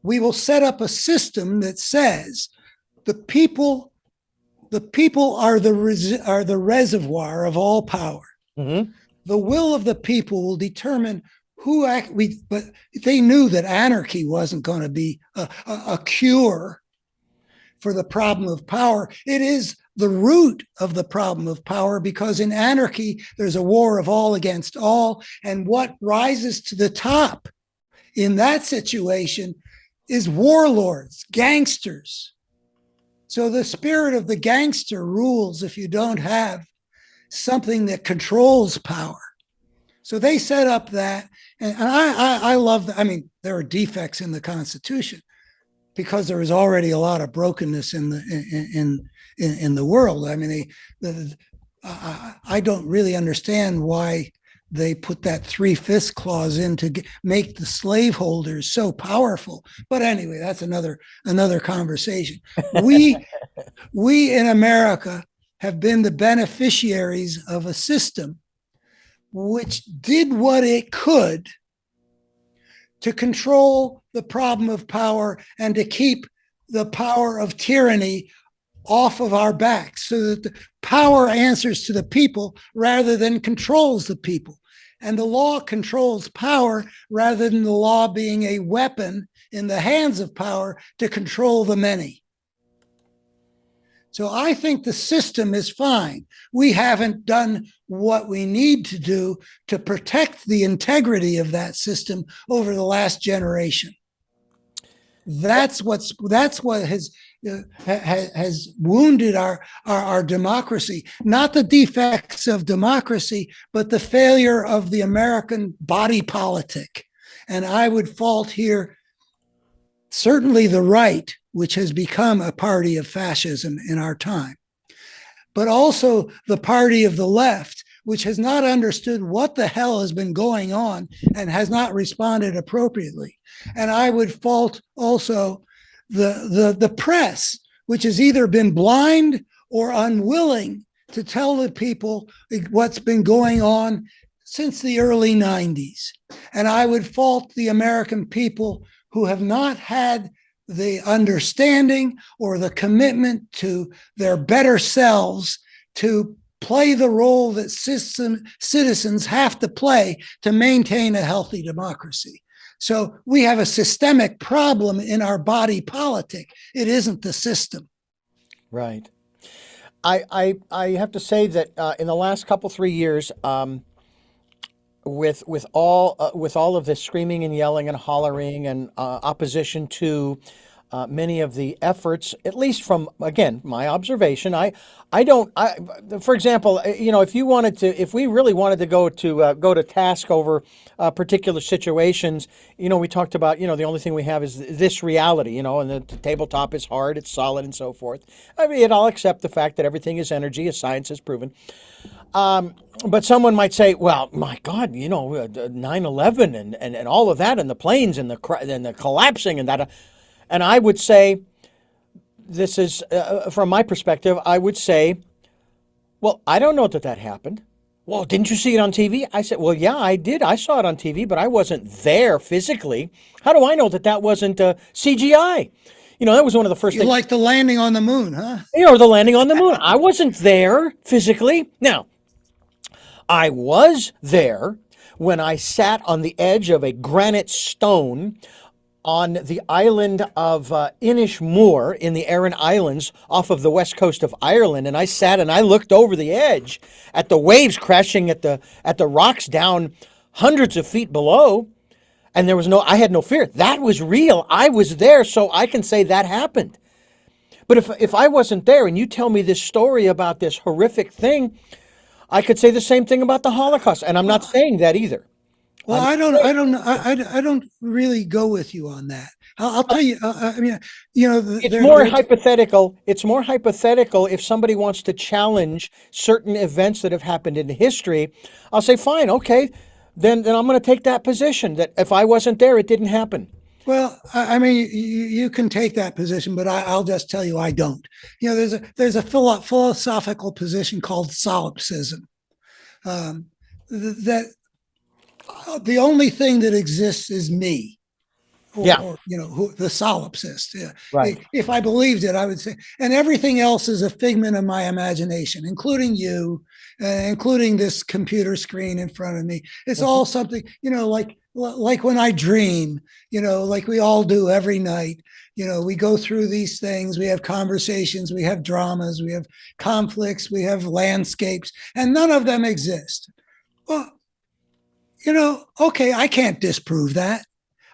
S2: We will set up a system that says the people are the reservoir of all power.
S1: Mm-hmm.
S2: The will of the people will determine who but they knew that anarchy wasn't going to be a cure for the problem of power. It is the root of the problem of power, because in anarchy, there's a war of all against all. And what rises to the top in that situation is warlords, gangsters. So the spirit of the gangster rules if you don't have something that controls power. So they set up that, and I love that. I mean, there are defects in the Constitution because there is already a lot of brokenness in the world. I mean, I don't really understand why they put that 3/5 clause in to make the slaveholders so powerful. But anyway, that's another conversation. We in America have been the beneficiaries of a system which did what it could to control the problem of power and to keep the power of tyranny off of our backs, so that the power answers to the people rather than controls the people. And the law controls power rather than the law being a weapon in the hands of power to control the many. So I think the system is fine. We haven't done what we need to do to protect the integrity of that system over the last generation. That's what has wounded our democracy, not the defects of democracy, but the failure of the American body politic. And I would fault here certainly the right, which has become a party of fascism in our time, but also the party of the left, which has not understood what the hell has been going on and has not responded appropriately. And I would fault also the press, which has either been blind or unwilling to tell the people what's been going on since the early 90s. And I would fault the American people who have not had the understanding or the commitment to their better selves to play the role that citizens have to play to maintain a healthy democracy. So we have a systemic problem in our body politic. It isn't the system.
S1: Right. I have to say that in the last couple 3 years, with all of this screaming and yelling and hollering and opposition to many of the efforts, at least from again my observation, for example, if we really wanted to go to task over particular situations, we talked about, the only thing we have is this reality, and the tabletop is hard, it's solid, and so forth. I mean, I'll accept the fact that everything is energy, as science has proven. But someone might say, well, my God, 9/11 and all of that, and the planes and the collapsing and that. And I would say, this is, from my perspective, I would say, well, I don't know that happened. Well, didn't you see it on TV? I said, well, yeah, I did. I saw it on TV, but I wasn't there physically. How do I know that wasn't CGI? That was one of the first
S2: things. Like the landing on the moon, huh?
S1: The landing on the moon. I wasn't there physically. Now, I was there when I sat on the edge of a granite stone on the island of Inishmore in the Aran Islands off of the west coast of Ireland, and I sat and I looked over the edge at the waves crashing at the rocks down hundreds of feet below, and I had no fear. That was real. I was there, so I can say that happened. But if I wasn't there and you tell me this story about this horrific thing, I could say the same thing about the Holocaust, and I'm not saying that either.
S2: Well, I don't really go with you on that. I'll tell you. I mean,
S1: it's more hypothetical. It's more hypothetical if somebody wants to challenge certain events that have happened in history. I'll say, fine, okay, then I'm going to take that position that if I wasn't there, it didn't happen.
S2: Well, I mean, you can take that position, but I'll just tell you, I don't. There's a philosophical position called solipsism. That the only thing that exists is me, or the solipsist. Yeah.
S1: Right.
S2: If I believed it, I would say, and everything else is a figment of my imagination, including you, including this computer screen in front of me. It's all something, like when I dream, like we all do every night. We go through these things, we have conversations, we have dramas, we have conflicts, we have landscapes, and none of them exist. Well, okay, I can't disprove that.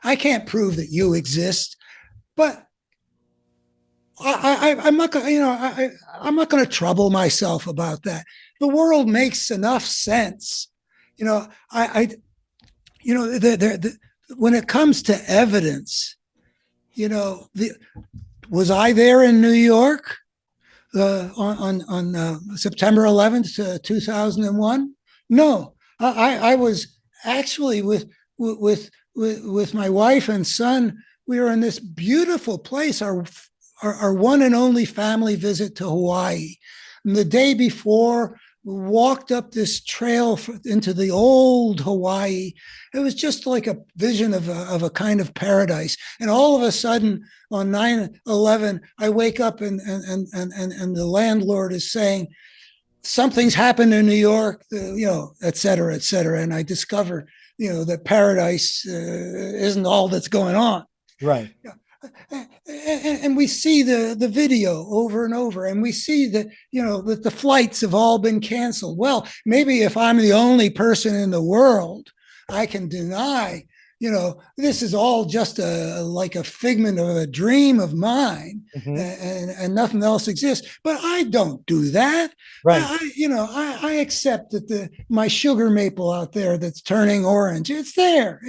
S2: I can't prove that you exist, but I'm not going. I'm not going to trouble myself about that. The world makes enough sense. When it comes to evidence, was I there in New York on September 11th, 2001? No, I was actually with my wife and son. We were in this beautiful place, our one and only family visit to Hawaii. And the day before, we walked up this trail into the old Hawaii. It was just like a vision of a kind of paradise. And all of a sudden, on 9/11, I wake up and the landlord is saying, something's happened in New York, et cetera, et cetera. And I discover, that paradise isn't all that's going on.
S1: Right.
S2: And we see the video over and over, and we see that, that the flights have all been canceled. Well, maybe if I'm the only person in the world, I can deny, this is all just like a figment of a dream of mine, and nothing else exists. But I don't do that.
S1: Right.
S2: I accept that my sugar maple out there that's turning orange, it's there.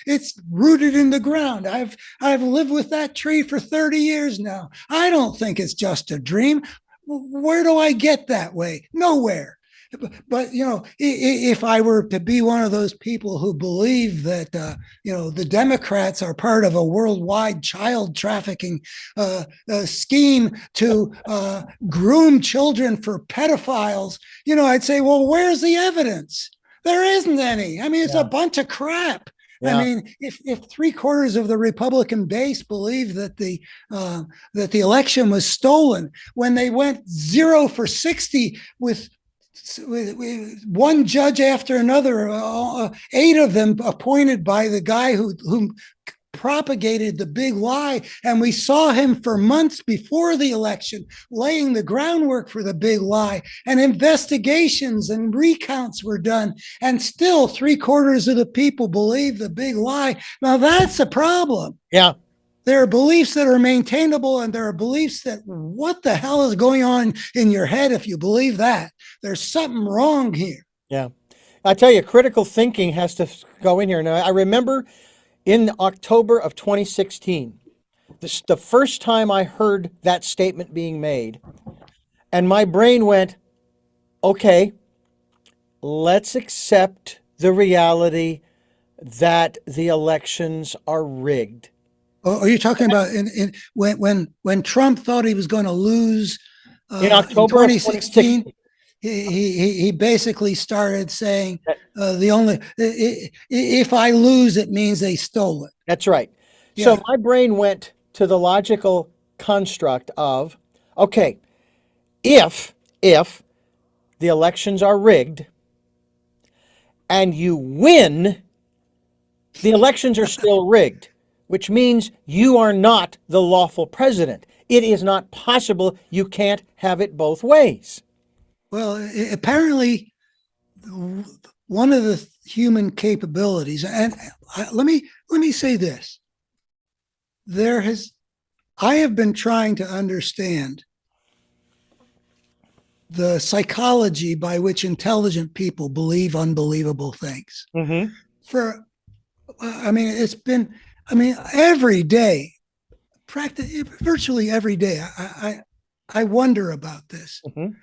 S2: It's rooted in the ground. I've lived with that tree for 30 years now. I don't think it's just a dream. Where do I get that way? Nowhere. but if I were to be one of those people who believe that the Democrats are part of a worldwide child trafficking scheme to groom children for pedophiles, I'd say, well, where's the evidence? There isn't any. I mean, it's a bunch of crap. I
S1: Yeah.
S2: mean, if 3/4 of the Republican base believe that the election was stolen, when they went 0 for 60 with one judge after another, 8 of them appointed by the guy who propagated the big lie, and we saw him for months before the election laying the groundwork for the big lie, and investigations and recounts were done, and still 3/4 of the people believe the big lie. Now that's a problem.
S1: Yeah.
S2: There are beliefs that are maintainable, and there are beliefs that, what the hell is going on in your head if you believe that? There's something wrong here.
S1: Yeah. I tell you, critical thinking has to go in here. Now, I remember in October of 2016, the first time I heard that statement being made, and my brain went, okay, let's accept the reality that the elections are rigged.
S2: Are you talking about when Trump thought he was going to lose
S1: In October
S2: in
S1: of
S2: 2016?
S1: 2016.
S2: He basically started saying if I lose, it means they stole it.
S1: That's right.
S2: Yeah.
S1: So my brain went to the logical construct of, okay, if the elections are rigged and you win, the elections are still rigged, which means you are not the lawful president. It is not possible. You can't have it both ways.
S2: Well, apparently, one of the human capabilities, and let me say this: I have been trying to understand the psychology by which intelligent people believe unbelievable things.
S1: Mm-hmm.
S2: Every day, virtually every day, I wonder about this.
S1: Mm-hmm.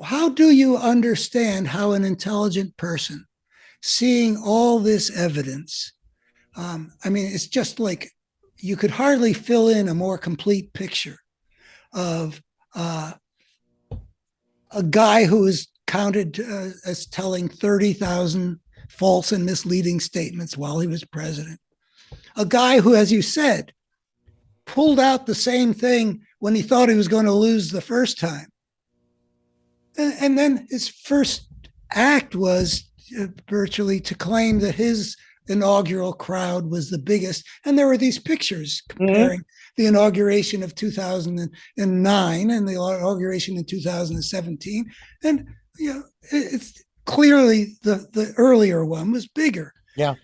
S2: How do you understand how an intelligent person, seeing all this evidence, it's just like you could hardly fill in a more complete picture of a guy who is counted as telling 30,000 false and misleading statements while he was president. A guy who, as you said, pulled out the same thing when he thought he was going to lose the first time. And then his first act was virtually to claim that his inaugural crowd was the biggest. And there were these pictures comparing the inauguration of 2009 and the inauguration in 2017. And it's clearly the earlier one was bigger.
S1: Yeah.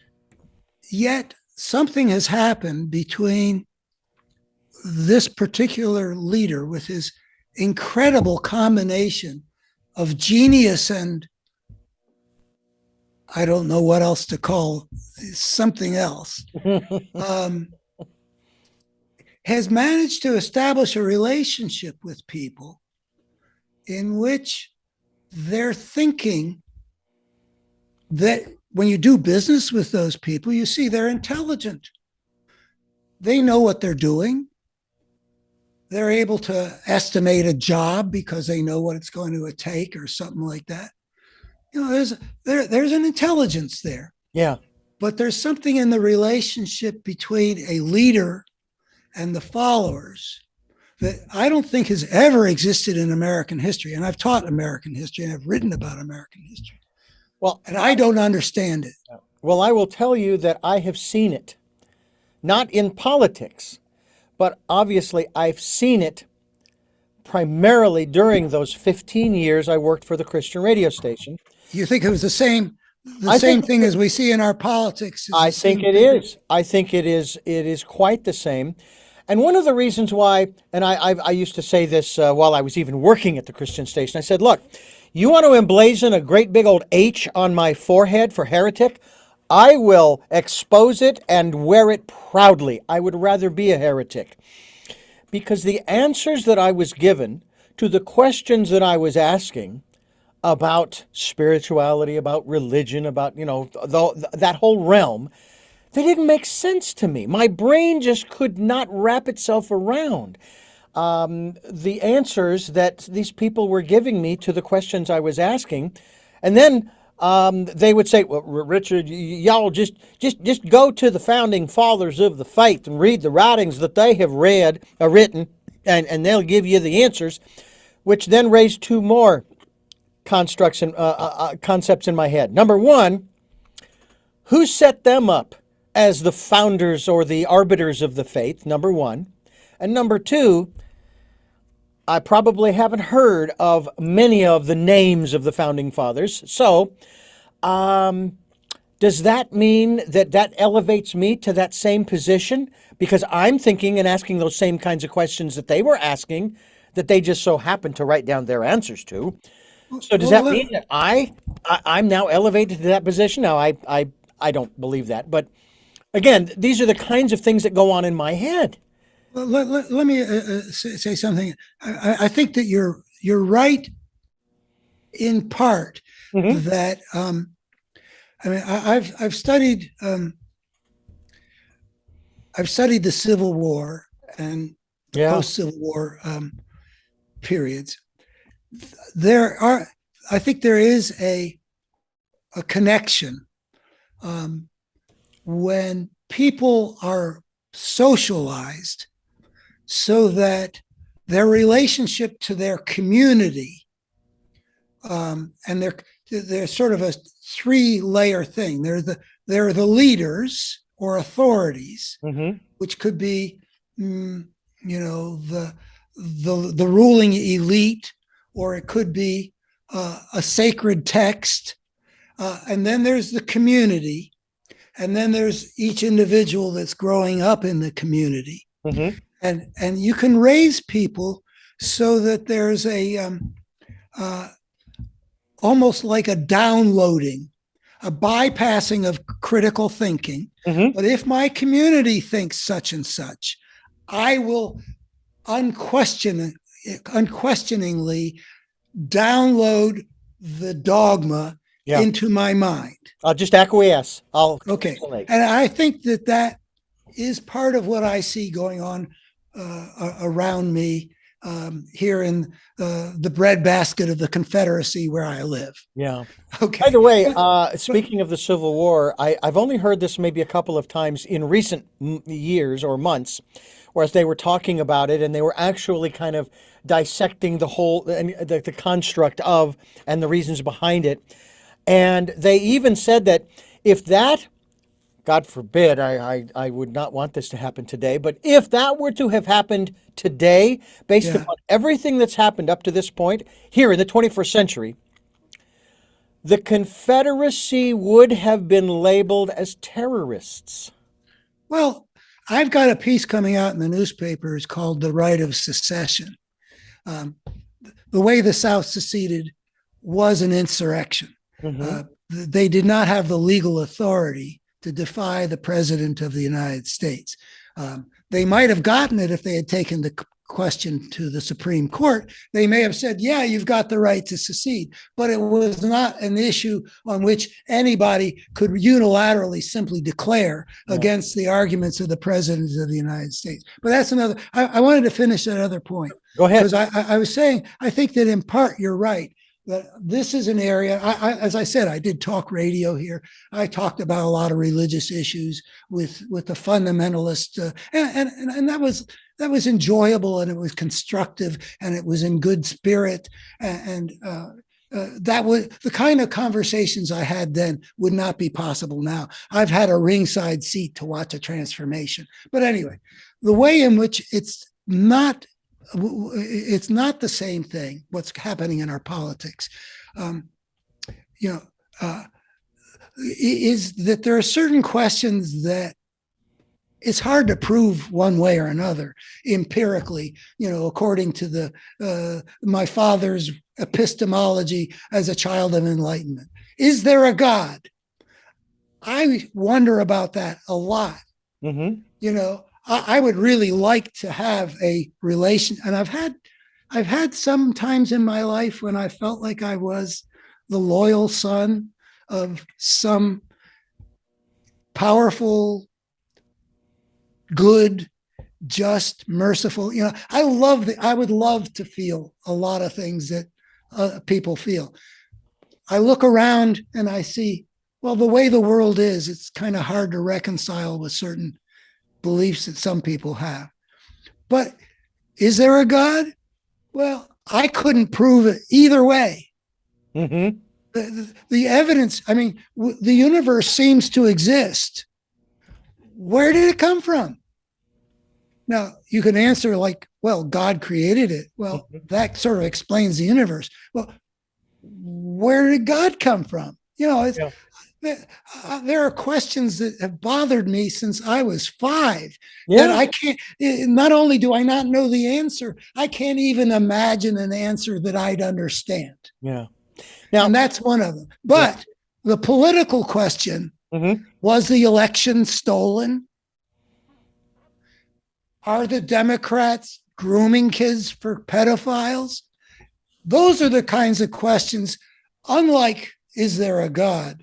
S2: Yet something has happened between this particular leader with his incredible combination of genius and I don't know what else to call something else, has managed to establish a relationship with people in which they're thinking that when you do business with those people, you see they're intelligent. They know what they're doing. They're able to estimate a job because they know what it's going to take or something like that. There's an intelligence there.
S1: Yeah.
S2: But there's something in the relationship between a leader and the followers that I don't think has ever existed in American history. And I've taught American history and I've written about American history.
S1: Well,
S2: and I don't understand it.
S1: Well, I will tell you that I have seen it, not in politics, but obviously I've seen it primarily during those 15 years I worked for the Christian radio station.
S2: You think it was the same thing as we see in our politics?
S1: I think it is. I think it is. It is quite the same. And one of the reasons why, and I used to say this while I was even working at the Christian station, I said, look, you want to emblazon a great big old H on my forehead for heretic? I will expose it and wear it proudly. I would rather be a heretic. Because the answers that I was given to the questions that I was asking about spirituality, about religion, about, that whole realm, they didn't make sense to me. My brain just could not wrap itself around the answers that these people were giving me to the questions I was asking. And then they would say, "Well, Richard, y'all just go to the founding fathers of the faith and read the writings that they have written, and they'll give you the answers," which then raised two more constructs and concepts in my head. Number one, who set them up as the founders or the arbiters of the faith? Number one. And number two, I probably haven't heard of many of the names of the founding fathers. So, does that mean that that elevates me to that same position? Because I'm thinking and asking those same kinds of questions that they were asking, that they just so happened to write down their answers to. So does
S2: Well,
S1: that mean that I'm now elevated to that position? Now, I don't believe that. But again, these are the kinds of things that go on in my head.
S2: let me say something. I think that you're right in part
S1: Hmm.
S2: that I mean I've studied the Civil War and the
S1: Yeah.
S2: post Civil War periods. There are I think there is a connection when people are socialized so that their relationship to their community and they're sort of a three-layer thing. They're the leaders or authorities,
S1: Hmm.
S2: which could be the ruling elite, or it could be a sacred text, and then there's the community, and then there's each individual that's growing up in the community,
S1: Hmm.
S2: and you can raise people so that there's uh, almost like a downloading, a bypassing of critical thinking.
S1: Hmm.
S2: But if my community thinks such and such, I will unquestioningly download the dogma
S1: Yeah.
S2: into my mind.
S1: I'll just acquiesce. I'll
S2: Okay.
S1: capitulate.
S2: And I think that that is part of what I see going on around me here in the breadbasket of the Confederacy where I live.
S1: Yeah. By
S2: Okay.
S1: the way,
S2: But
S1: speaking of the Civil War, I've only heard this maybe a couple of times in recent years or months, whereas they were talking about it and they were actually kind of dissecting the whole and the construct of and the reasons behind it. And they even said that if that, God forbid, I would not want this to happen today, but if that were to have happened today, based
S2: yeah.
S1: upon everything that's happened up to this point here in the 21st century, the Confederacy would have been labeled as terrorists.
S2: Well, I've got a piece coming out in the newspapers called The Right of Secession. Um, the way the South seceded was an insurrection.
S1: Hmm.
S2: They did not have the legal authority to defy the president of the United States. They might have gotten it if they had taken the question to the Supreme Court. They may have said, yeah, you've got the right to secede, but it was not an issue on which anybody could unilaterally simply declare
S1: Yeah.
S2: against the arguments of the president of the United States. But that's another, I wanted to finish that other point
S1: Go ahead.
S2: because I was saying, I think that in part you're right. That this is an area, as I said, I did talk radio here. I talked about a lot of religious issues with the fundamentalist, and that was enjoyable and it was constructive and it was in good spirit and that was the kind of conversations I had then would not be possible now. I've had a ringside seat to watch a transformation. But anyway, the way in which it's not the same thing what's happening in our politics you know is that there are certain questions that it's hard to prove one way or another empirically, according to my father's epistemology as a child of enlightenment. Is there a God? I wonder about that a lot.
S1: Hmm.
S2: I would really like to have a relation, and I've had some times in my life when I felt like I was the loyal son of some powerful, good, just, merciful. I would love to feel a lot of things that people feel. I look around and I see, well, the way the world is, it's kind of hard to reconcile with certain beliefs that some people have. But is there a God? Well, I couldn't prove it either way.
S1: Mm-hmm.
S2: The evidence, I mean, the universe seems to exist. Where did it come from? Now, you can answer like, well, God created it. Well, that sort of explains the universe. Well, where did God come from?
S1: Yeah.
S2: There are questions that have bothered me since I was 5 that
S1: Yeah.
S2: I can't, not only do I not know the answer, I can't even imagine an answer that I'd understand.
S1: Yeah. Now,
S2: And that's one of them.
S1: yeah.
S2: But the political question,
S1: Mm-hmm.
S2: was the election stolen? Are the Democrats grooming kids for pedophiles? Those are the kinds of questions, unlike, is there a God?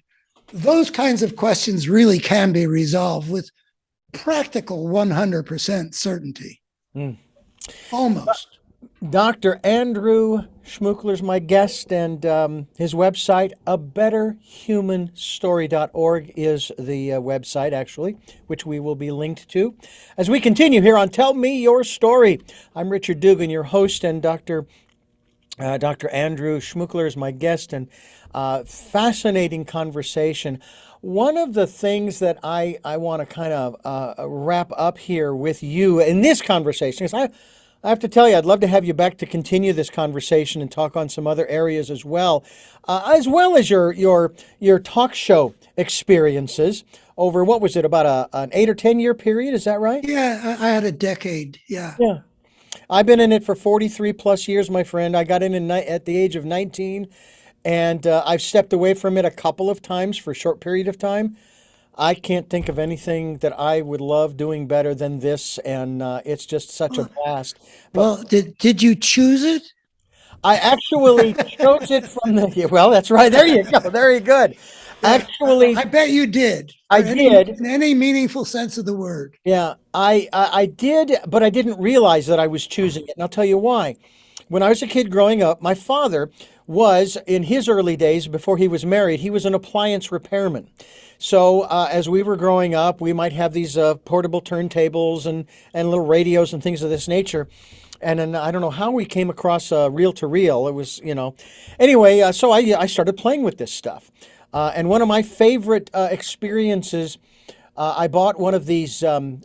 S2: Those kinds of questions really can be resolved with practical 100% certainty.
S1: Mm.
S2: Almost.
S1: Dr. Andrew Schmookler is my guest, and his website, abetterhumanstory.org, is the website, actually, which we will be linked to. As we continue here on Tell Me Your Story, I'm Richard Dugan, your host, and Dr. Andrew Schmookler is my guest, and fascinating conversation. One of the things that I want to kind of wrap up here with you in this conversation is I have to tell you, I'd love to have you back to continue this conversation and talk on some other areas as well as your talk show experiences over, what was it, about an 8 or 10 year period? Is that right?
S2: Yeah, I had a decade. Yeah.
S1: Yeah. I've been in it for 43 plus years, my friend. I got in at the age of 19, and I've stepped away from it a couple of times for a short period of time. I can't think of anything that I would love doing better than this, and it's just such a blast. But
S2: Well, did you choose it?
S1: I actually chose it from the, well, that's right. There you go. Very good.
S2: Yeah,
S1: Actually,
S2: I bet you did.
S1: I
S2: For
S1: did.
S2: in any meaningful sense of the word.
S1: Yeah, I did, but I didn't realize that I was choosing it. And I'll tell you why. When I was a kid growing up, my father was, in his early days before he was married, he was an appliance repairman. So as we were growing up, we might have these portable turntables and little radios and things of this nature. And then I don't know how we came across reel to reel. It was, anyway, so I started playing with this stuff. And one of my favorite experiences, I bought one of these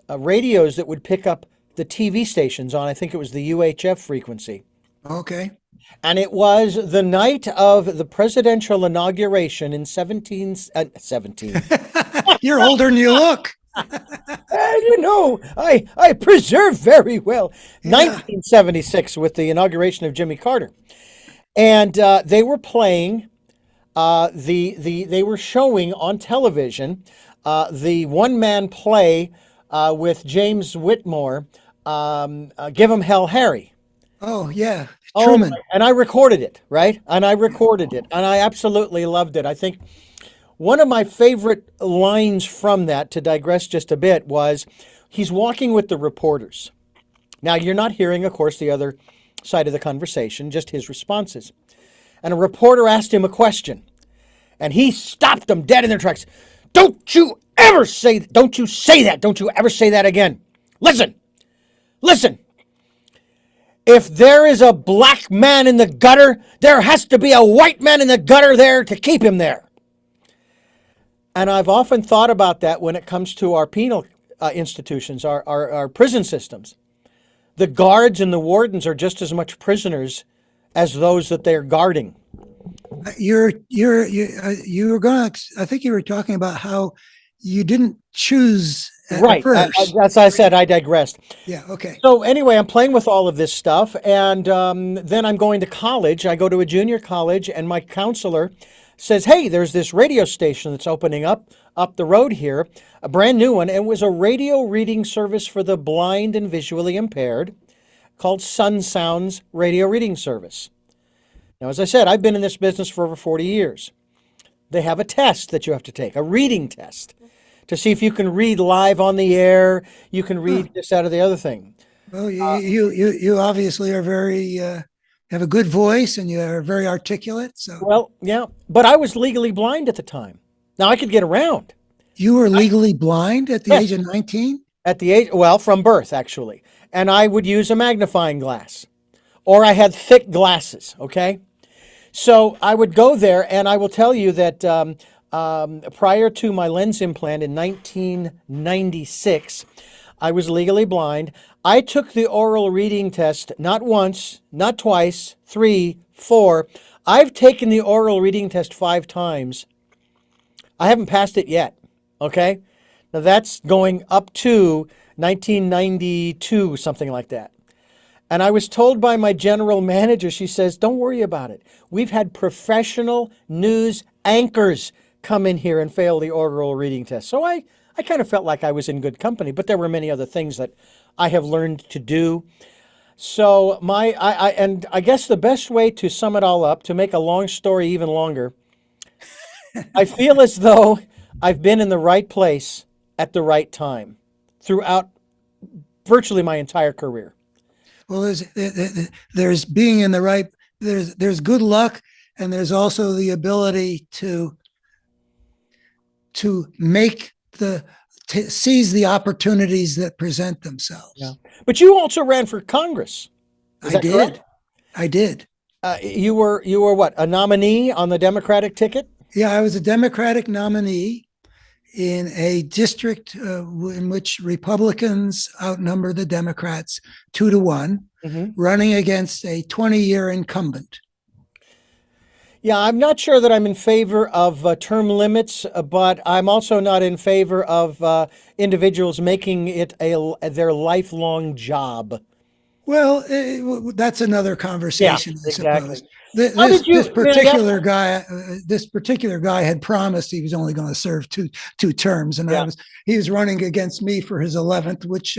S1: radios that would pick up the TV stations on, I think it was the UHF frequency.
S2: Okay.
S1: And it was the night of the presidential inauguration in 17.
S2: You're older than you look.
S1: I preserve very well.
S2: Yeah.
S1: 1976 with the inauguration of Jimmy Carter. And they were playing, they were showing on television the one-man play with James Whitmore, Give 'em Hell, Harry.
S2: Oh, yeah.
S1: Oh,
S2: Truman.
S1: and I recorded it, right? And I recorded it, and I absolutely loved it. I think one of my favorite lines from that, to digress just a bit, was he's walking with the reporters. Now, you're not hearing, of course, the other side of the conversation, just his responses. And a reporter asked him a question, and he stopped them dead in their tracks. Don't you ever say that. Don't you say that. Don't you ever say that again. Listen. If there is a black man in the gutter, there has to be a white man in the gutter there to keep him there. And I've often thought about that when it comes to our penal institutions, our prison systems. The guards and the wardens are just as much prisoners as those that they're guarding.
S2: You were going to, I think you were talking about how you didn't choose at
S1: Right.
S2: first.
S1: As I said, I digressed.
S2: Yeah. Okay.
S1: So anyway, I'm playing with all of this stuff, and then I'm going to college. I go to a junior college, and my counselor says, hey, there's this radio station that's opening up the road here, a brand new one. It was a radio reading service for the blind and visually impaired called Sun Sounds Radio Reading Service. Now, as I said, I've been in this business for over 40 years. They have a test that you have to take, a reading test, to see if you can read live on the air. You can
S2: Huh.
S1: read this, that, or the other thing.
S2: Well, you obviously are very have a good voice and you are very articulate. So
S1: Well, yeah, but I was legally blind at the time. Now I could get around.
S2: you were legally blind at the
S1: Yes,
S2: age of 19?
S1: at the age, well, from birth, actually. And I would use a magnifying glass, or I had thick glasses, okay? So I would go there, and I will tell you that prior to my lens implant in 1996, I was legally blind. I took the oral reading test not once, not twice, 3, 4. I've taken the oral reading test 5 times. I haven't passed it yet, okay? Now that's going up to 1992, something like that. And I was told by my general manager, she says, don't worry about it. We've had professional news anchors come in here and fail the oral reading test. So I kind of felt like I was in good company, but there were many other things that I have learned to do. So and I guess the best way to sum it all up, to make a long story even longer, I feel as though I've been in the right place at the right time throughout virtually my entire career.
S2: Well, there's being in the right, there's good luck, and there's also the ability to make seize the opportunities that present themselves.
S1: Yeah. But you also ran for Congress. Is
S2: I
S1: that correct?
S2: did. I did.
S1: You were what, a nominee on the Democratic ticket?
S2: Yeah, I was a Democratic nominee in a district in which Republicans outnumber the Democrats 2-1, running against a 20-year incumbent.
S1: Yeah, I'm not sure that I'm in favor of term limits, but I'm also not in favor of individuals making it their lifelong job.
S2: Well, that's another conversation, I
S1: exactly.
S2: suppose.
S1: How did you,
S2: This particular guy had promised he was only going to serve two terms, and
S1: Yeah.
S2: he was running against me for his 11th, which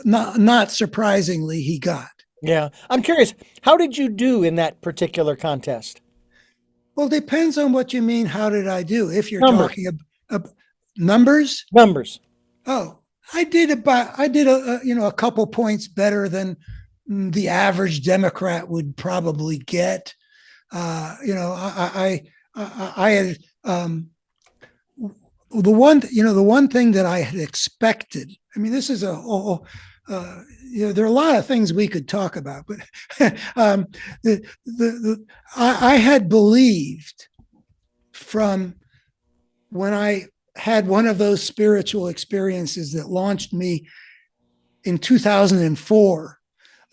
S2: not surprisingly he got.
S1: Yeah, I'm curious, how did you do in that particular contest?
S2: Well, depends on what you mean. How did I do? If you're
S1: Numbers.
S2: talking about numbers,
S1: Numbers.
S2: oh, I did a couple points better than the average Democrat would probably get. I had the one thing that I had expected. I mean, this is there are a lot of things we could talk about, but I had believed from when I had one of those spiritual experiences that launched me in 2004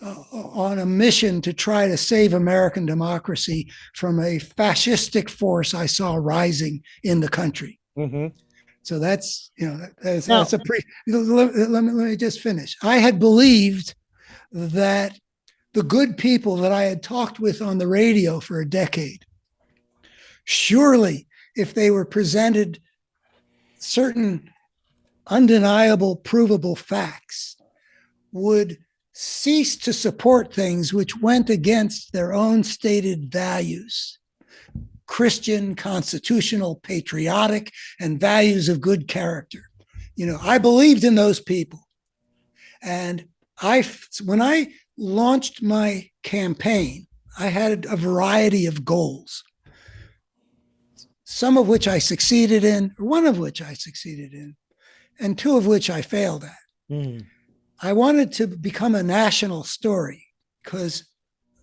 S2: on a mission to try to save American democracy from a fascistic force I saw rising in the country.
S1: Mm-hmm.
S2: So that's a let me just finish. I had believed that the good people that I had talked with on the radio for a decade, surely if they were presented certain undeniable, provable facts, would cease to support things which went against their own stated values, Christian, constitutional, patriotic, and values of good character. I believed in those people. And when I launched my campaign, I had a variety of goals, some of which I succeeded in, or one of which I succeeded in, and two of which I failed at.
S1: Mm.
S2: I wanted to become a national story because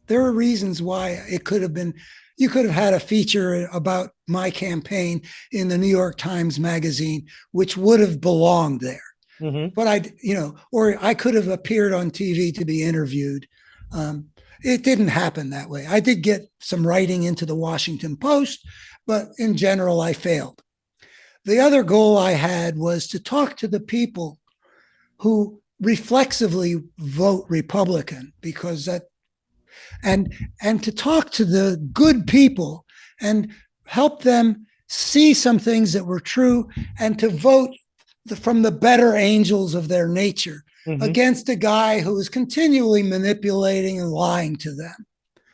S2: there are reasons why it could have been. You could have had a feature about my campaign in the New York Times Magazine, which would have belonged there.
S1: Mm-hmm.
S2: But or I could have appeared on TV to be interviewed. It didn't happen that way. I did get some writing into the Washington Post, but in general, I failed. The other goal I had was to talk to the people who reflexively vote Republican, because that, and to talk to the good people and help them see some things that were true and to vote from the better angels of their nature,
S1: Hmm.
S2: against a guy who was continually manipulating and lying to them,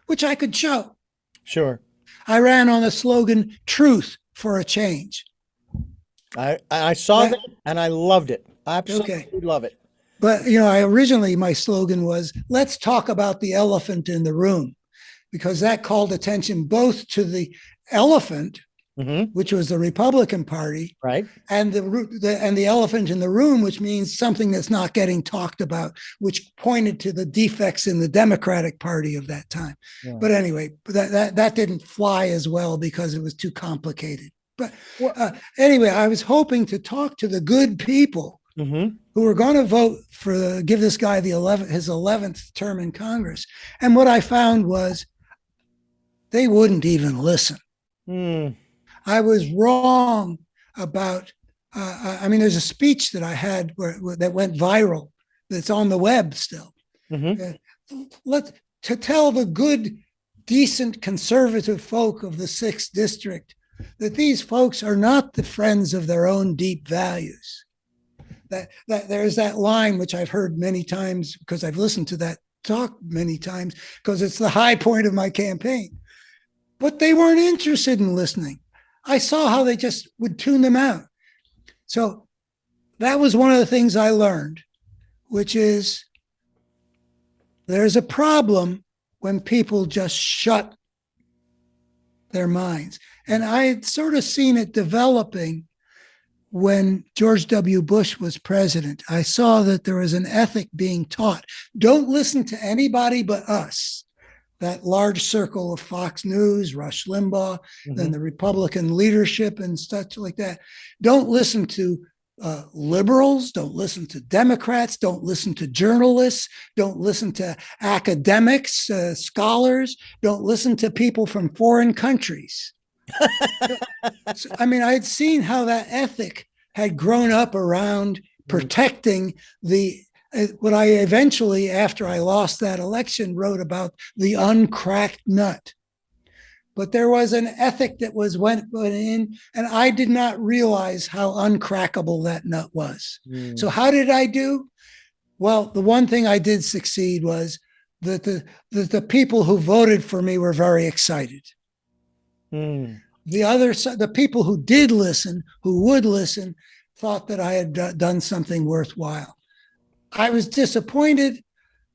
S2: which I could show.
S1: Sure.
S2: I ran on the slogan, truth for a change.
S1: I saw that
S2: That,
S1: and I loved it.
S2: okay.
S1: Absolutely love it.
S2: But, I originally, my slogan was, let's talk about the elephant in the room, because that called attention both to the elephant,
S1: Hmm.
S2: which was the Republican Party,
S1: Right.
S2: and the elephant in the room, which means something that's not getting talked about, which pointed to the defects in the Democratic Party of that time.
S1: Yeah.
S2: But anyway, that didn't fly as well because it was too complicated. But
S1: Well,
S2: anyway, I was hoping to talk to the good people
S1: hmm.
S2: who were going to vote for give this guy his 11th term in Congress. And what I found was they wouldn't even listen.
S1: Mm.
S2: I was wrong about. I mean, there's a speech that I had that went viral. That's on the web still.
S1: Hmm.
S2: Let to tell the good, decent conservative folk of the 6th district that these folks are not the friends of their own deep values. That there's that line which I've heard many times because I've listened to that talk many times because it's the high point of my campaign. But they weren't interested in listening. I saw how they just would tune them out. So that was one of the things I learned, which is there's a problem when people just shut their minds. And I had sort of seen it developing when George W. Bush was president. I saw that there was an ethic being taught. Don't listen to anybody but us. That large circle of Fox News, Rush Limbaugh, then the Republican leadership and such like that. Don't listen to liberals. Don't listen to Democrats. Don't listen to journalists. Don't listen to academics, scholars. Don't listen to people from foreign countries. I mean, I had seen how that ethic had grown up around protecting what I eventually, after I lost that election, wrote about the uncracked nut. But there was an ethic that went in, and I did not realize how uncrackable that nut was. So how did I do? Well, the one thing I did succeed was that the people who voted for me were very excited. The people who did listen, who would listen, thought that I had done something worthwhile. I was disappointed.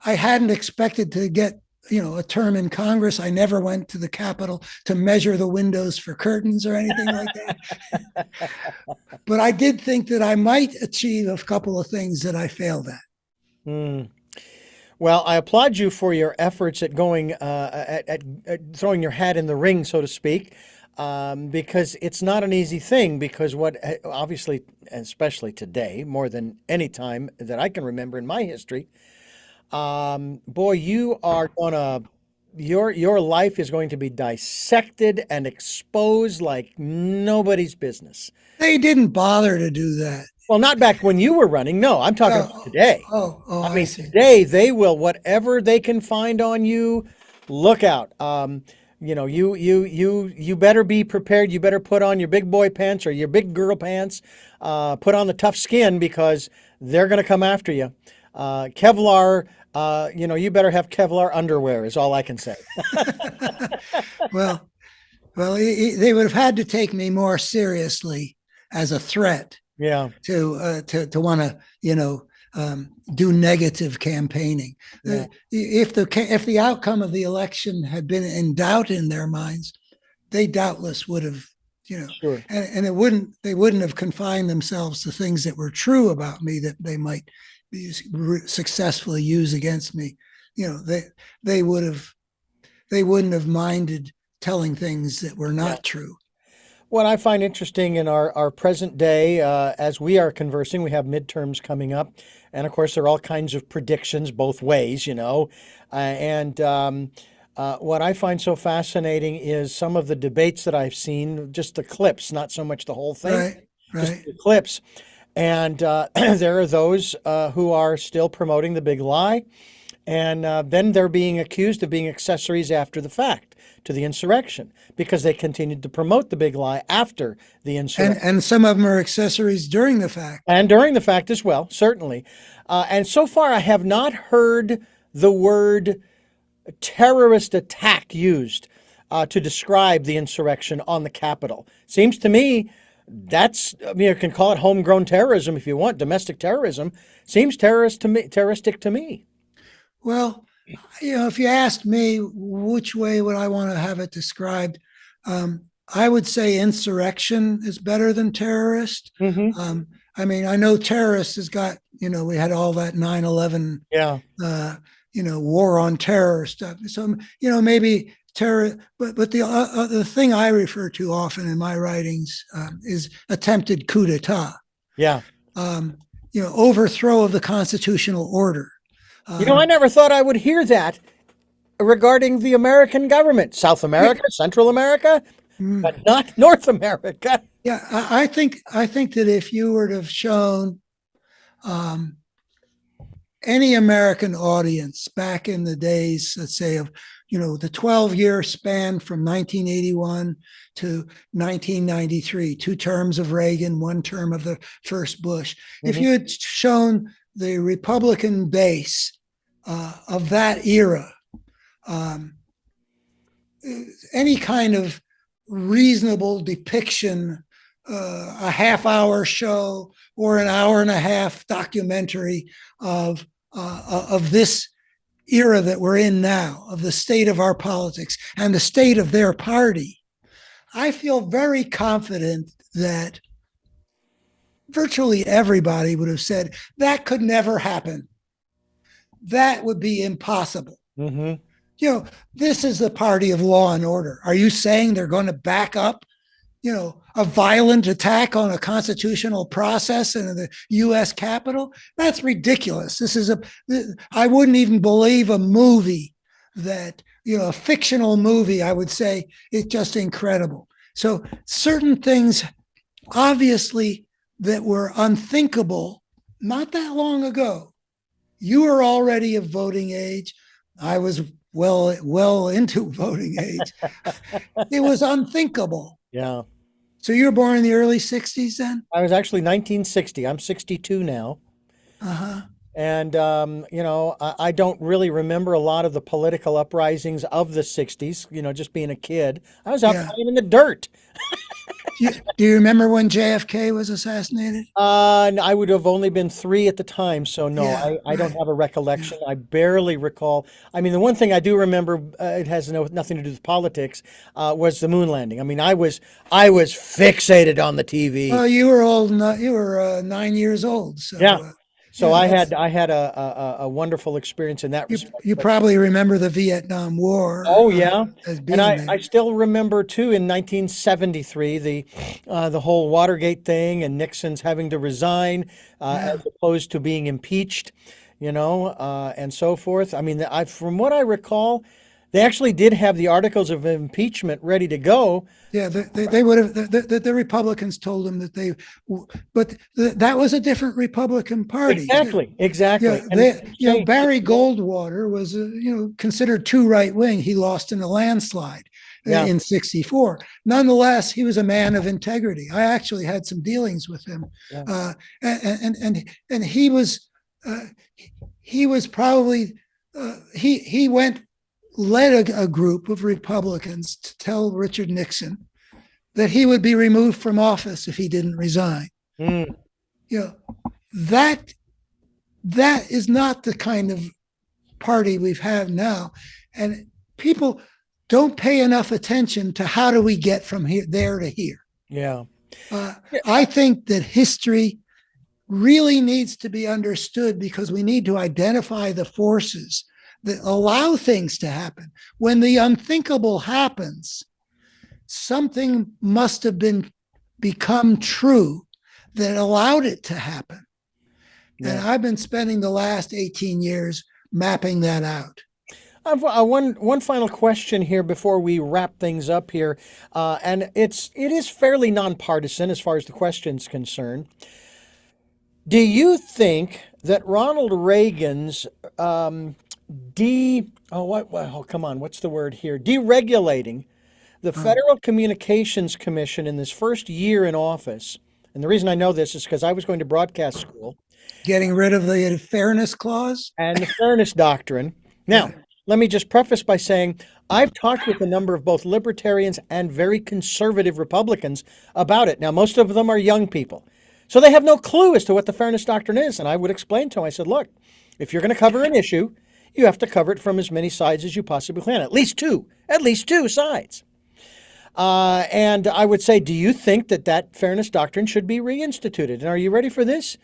S2: I hadn't expected to get, a term in Congress. I never went to the Capitol to measure the windows for curtains or anything like that. But I did think that I might achieve a couple of things that I failed at.
S1: Mm. Well, I applaud you for your efforts at going at throwing your hat in the ring, so to speak, because it's not an easy thing. Because what obviously, and especially today, more than any time that I can remember in my history, boy, you are gonna your life is going to be dissected and exposed like nobody's business.
S2: They didn't bother to do that.
S1: Well, not back when you were running. No, I'm talking about today. I
S2: I
S1: mean,
S2: see.
S1: today they will whatever they can find on you. Look out. You better be prepared. You better put on your big boy pants or your big girl pants. Put on the tough skin because they're going to come after you. Kevlar. You better have Kevlar underwear. Is all I can say.
S2: well, they would have had to take me more seriously as a threat
S1: Yeah.
S2: to want to do negative campaigning.
S1: Yeah.
S2: If the outcome of the election had been in doubt in their minds, they doubtless would have
S1: Sure.
S2: and they wouldn't have confined themselves to things that were true about me that they might successfully use against me. They wouldn't have minded telling things that were not true.
S1: What I find interesting in our present day, as we are conversing, we have midterms coming up. And of course, there are all kinds of predictions both ways, what I find so fascinating is some of the debates that I've seen, just the clips, not so much the whole thing, just
S2: Right.
S1: the clips. And there are those who are still promoting the big lie. And then they're being accused of being accessories after the fact to the insurrection because they continued to promote the big lie after the insurrection.
S2: And some of them are accessories during the fact.
S1: And during the fact as well, certainly. And so far, I have not heard the word terrorist attack used to describe the insurrection on the Capitol. Seems to me that's, I mean, you can call it homegrown terrorism if you want, domestic terrorism. Seems terroristic to me.
S2: Well, if you asked me which way would I want to have it described, I would say insurrection is better than terrorist.
S1: Mm-hmm.
S2: I mean, I know terrorist has got, we had all that 9/11,
S1: Yeah.
S2: war on terror stuff. So, maybe terror, but the thing I refer to often in my writings is attempted coup d'etat,
S1: Yeah.
S2: overthrow of the constitutional order.
S1: I never thought I would hear that regarding the American government. South America, Central America, but not North America.
S2: Yeah, I think that if you were to have shown any American audience back in the days, let's say of the 12-year span from 1981 to 1993, 2 terms of Reagan, 1 term of the first Bush, if you had shown the Republican base of that era, any kind of reasonable depiction, a half-hour show or an hour and a half documentary of this era that we're in now, of the state of our politics and the state of their party, I feel very confident that virtually everybody would have said that could never happen. That would be impossible.
S1: Mm-hmm.
S2: This is the party of law and order. Are you saying they're going to back up, a violent attack on a constitutional process in the U.S. Capitol? That's ridiculous. I wouldn't even believe a movie that, a fictional movie, I would say it's just incredible. So certain things, obviously, that were unthinkable not that long ago. You were already of voting age. I was well into voting age. It was unthinkable.
S1: Yeah.
S2: So you were born in the early 60s then?
S1: I was actually 1960. I'm 62 now.
S2: Uh-huh.
S1: And, I don't really remember a lot of the political uprisings of the 60s, just being a kid. I was out playing in the dirt.
S2: Do you remember when JFK was assassinated?
S1: I would have only been 3 at the time, so no, I don't have a recollection. I barely recall. I mean, the one thing I do remember, it has nothing to do with politics, was the moon landing. I mean, I was fixated on the TV.
S2: Well, you were old. You were 9 years old. So,
S1: yeah. So I had a wonderful experience in that respect.
S2: You probably remember the Vietnam War.
S1: Oh yeah, and
S2: I
S1: I still remember too in 1973 the whole Watergate thing and Nixon's having to resign as opposed to being impeached, and so forth. I mean, from what I recall, they actually did have the articles of impeachment ready to go.
S2: Yeah, they would have. The Republicans told them that but that was a different Republican Party.
S1: Exactly.
S2: Yeah, Barry Goldwater was, considered too right wing. He lost in a landslide in '64. Nonetheless, he was a man of integrity. I actually had some dealings with him, and he was probably he led a group of Republicans to tell Richard Nixon that he would be removed from office if he didn't resign. That is not the kind of party we've had now. And people don't pay enough attention to how do we get from there to here.
S1: Yeah.
S2: I think that history really needs to be understood because we need to identify the forces that allow things to happen. When the unthinkable happens, something must have become true that allowed it to happen. Yeah. And I've been spending the last 18 years mapping that out.
S1: I've one final question here before we wrap things up here, and it is fairly nonpartisan as far as the question's concerned. Do you think that Ronald Reagan's come on, what's the word here? Deregulating the
S2: Oh,
S1: Federal Communications Commission in this first year in office. And the reason I know this is because I was going to broadcast school
S2: getting rid of the fairness clause?
S1: and the fairness doctrine.
S2: Yeah.
S1: Now, let me just preface by saying I've talked with a number of both libertarians and very conservative Republicans about it. Now, most of them are young people. So they have no clue as to what the fairness doctrine is. And I would explain to them, I said, look, if you're going to cover an issue, you have to cover it from as many sides as you possibly can, at least two sides. And I would say, do you think that that fairness doctrine should be reinstituted? And are you ready for this?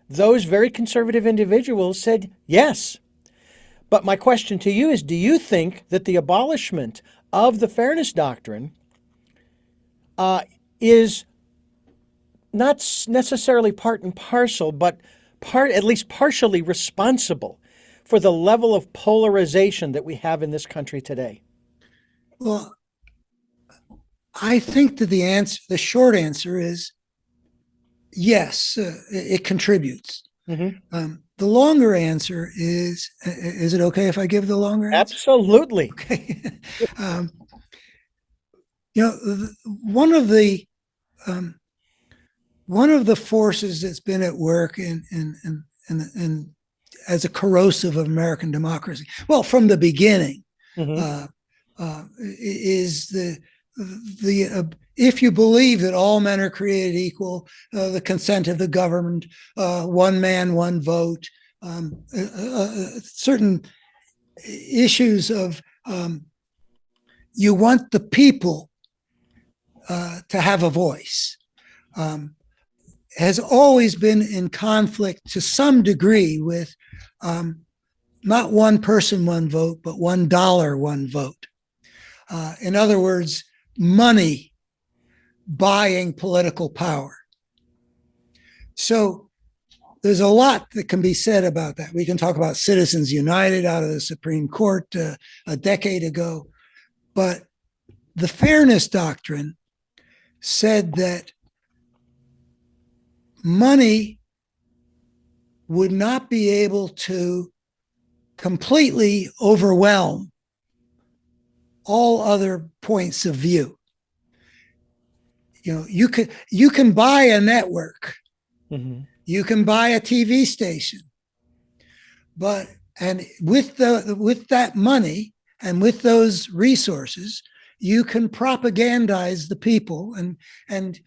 S1: Those very conservative individuals said yes. But my question to you is, do you think that the abolishment of the fairness doctrine is not necessarily part and parcel, but at least partially responsible for the level of polarization that we have in this country today?
S2: Well, I think that the short answer is yes, it contributes.
S1: Mm-hmm.
S2: The longer answer is it okay if I give the longer answer?
S1: Absolutely.
S2: Okay. um, one of the um, one of the forces that's been at work in as a corrosive of American democracy, well, from the beginning,
S1: Mm-hmm.
S2: is the if you believe that all men are created equal, the consent of the government, one man, one vote, certain issues of you want the people to have a voice, has always been in conflict to some degree with not one person, one vote, but $1, one vote. In other words, money buying political power. So there's a lot that can be said about that. We can talk about Citizens United out of the Supreme Court a decade ago, but the fairness doctrine said that money would not be able to completely overwhelm all other points of view. You can buy a network,
S1: Mm-hmm.
S2: you can buy a TV station, and with that money and with those resources, you can propagandize the people and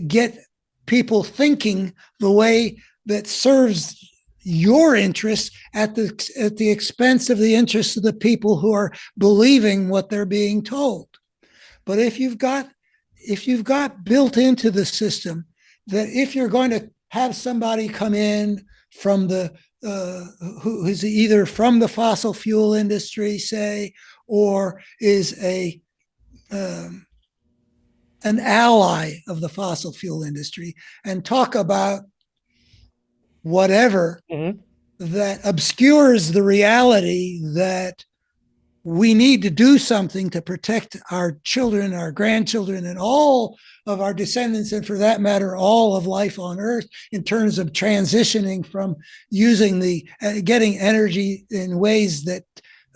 S2: get people thinking the way that serves your interests at the expense of the interests of the people who are believing what they're being told. But if you've got built into the system that if you're going to have somebody come in from the who is either from the fossil fuel industry, say, or is an ally of the fossil fuel industry, and talk about whatever
S1: Mm-hmm.
S2: that obscures the reality that we need to do something to protect our children, our grandchildren, and all of our descendants, and for that matter, all of life on Earth, in terms of transitioning from using getting energy in ways that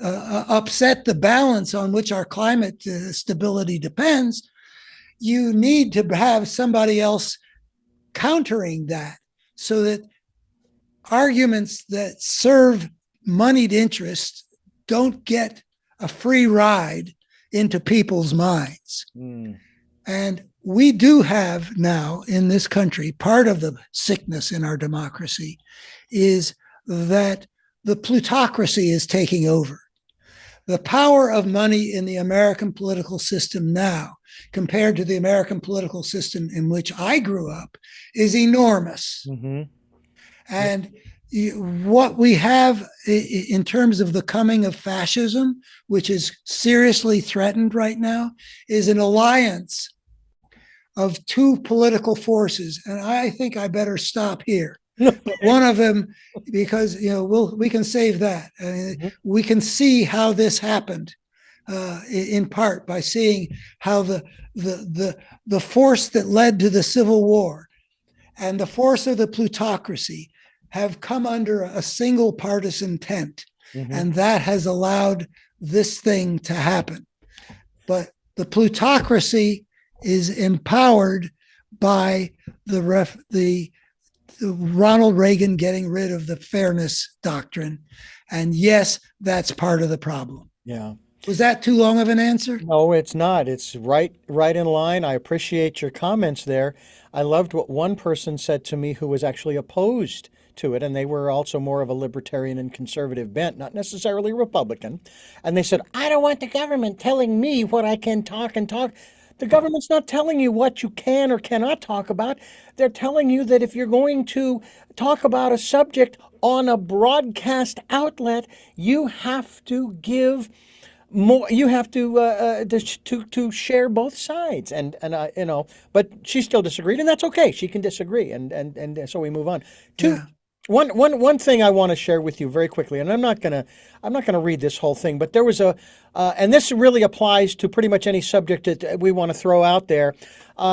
S2: upset the balance on which our climate stability depends. You need to have somebody else countering that, so that arguments that serve moneyed interests don't get a free ride into people's minds.
S1: Mm.
S2: And we do have now in this country, part of the sickness in our democracy is that the plutocracy is taking over. The power of money in the American political system now, compared to the American political system in which I grew up, is enormous.
S1: Mm-hmm.
S2: And what we have in terms of the coming of fascism, which is seriously threatened right now, is an alliance of two political forces. And I think I better stop here. But one of them, because we can save that. I mean,
S1: Mm-hmm.
S2: we can see how this happened, in part by seeing how the force that led to the Civil War and the force of the plutocracy have come under a single partisan tent.
S1: Hmm.
S2: And that has allowed this thing to happen. But the plutocracy is empowered by the Ronald Reagan getting rid of the fairness doctrine. And yes, that's part of the problem.
S1: Yeah.
S2: Was that too long of an answer?
S1: No, it's not. It's right in line. I appreciate your comments there. I loved what one person said to me who was actually opposed to it, and they were also more of a libertarian and conservative bent, not necessarily Republican. And they said, I don't want the government telling me what I can talk and talk. The government's not telling you what you can or cannot talk about. They're telling you that if you're going to talk about a subject on a broadcast outlet, you have to give more. You have to share both sides, and but she still disagreed, and that's okay. She can disagree, and so we move on to
S2: Yeah.
S1: one thing I want to share with you very quickly, and I'm not gonna read this whole thing, but there was and this really applies to pretty much any subject that we want to throw out there.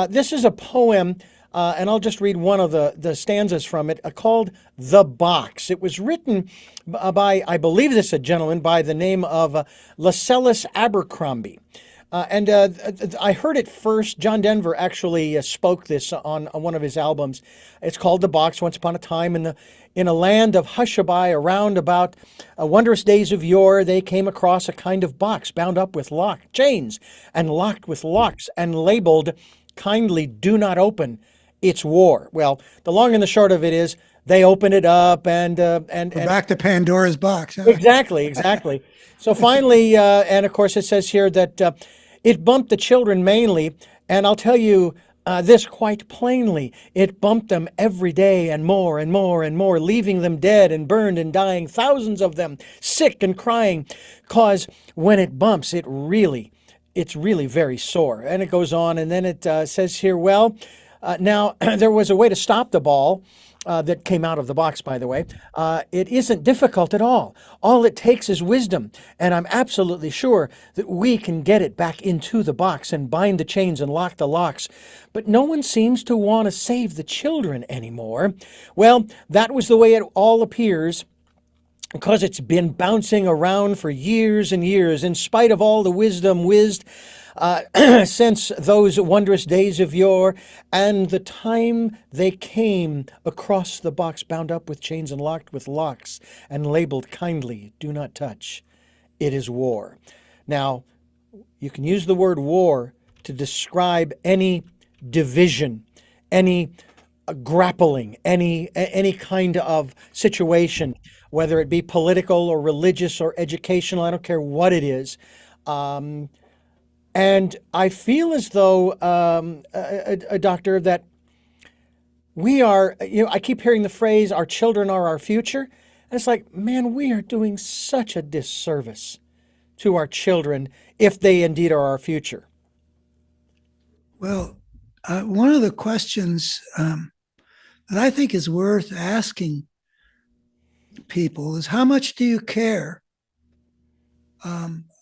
S1: This is a poem. And I'll just read one of the stanzas from it, called "The Box." It was written by, I believe this is a gentleman by the name of Lascelles Abercrombie. And I heard it first. John Denver actually spoke this on one of his albums. It's called "The Box." Once upon a time, in a land of hushaby, around about wondrous days of yore, they came across a kind of box bound up with chains and locked with locks and labeled, "Kindly do not open. It's war." Well, the long and the short of it is they open it up
S2: We're back to Pandora's box. Huh?
S1: exactly. So finally, and of course it says here that it bumped the children mainly, and I'll tell you this quite plainly: it bumped them every day, and more and more and more, leaving them dead and burned and dying, thousands of them, sick and crying, cause when it bumps, it's really very sore. And it goes on, and then it says here, well, now there was a way to stop the ball. That came out of the box, by the way. It isn't difficult at all. All it takes is wisdom, and I'm absolutely sure that we can get it back into the box and bind the chains and lock the locks. But no one seems to want to save the children anymore. Well, that was the way it all appears, because it's been bouncing around for years and years, in spite of all the wisdom whizzed since those wondrous days of yore, and the time they came across the box bound up with chains and locked with locks and labeled, "Kindly do not touch. It is war." Now, you can use the word war to describe any division, any grappling, any kind of situation, whether it be political or religious or educational. I don't care what it is. And I feel as though, a doctor, that we are, I keep hearing the phrase, "our children are our future." And it's like, man, we are doing such a disservice to our children if they indeed are our future.
S2: Well, one of the questions that I think is worth asking people is, how much do you care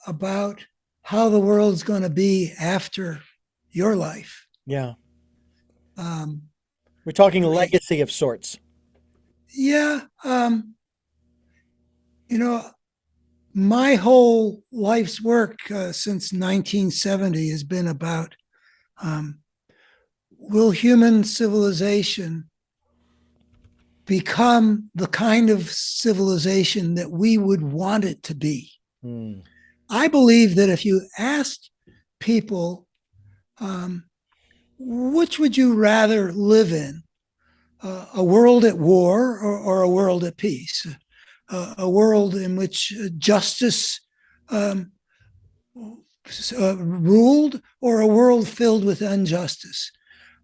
S2: about how the world's going to be after your life?
S1: Yeah.
S2: Um,
S1: We're talking
S2: I mean,
S1: legacy of sorts.
S2: yeah, you know, my whole life's work since 1970 has been about, um, will human civilization become the kind of civilization that we would want it to be?
S1: Hmm.
S2: I believe that if you asked people, which would you rather live in, a world at war or a world at peace? A world in which justice um, ruled, or a world filled with injustice?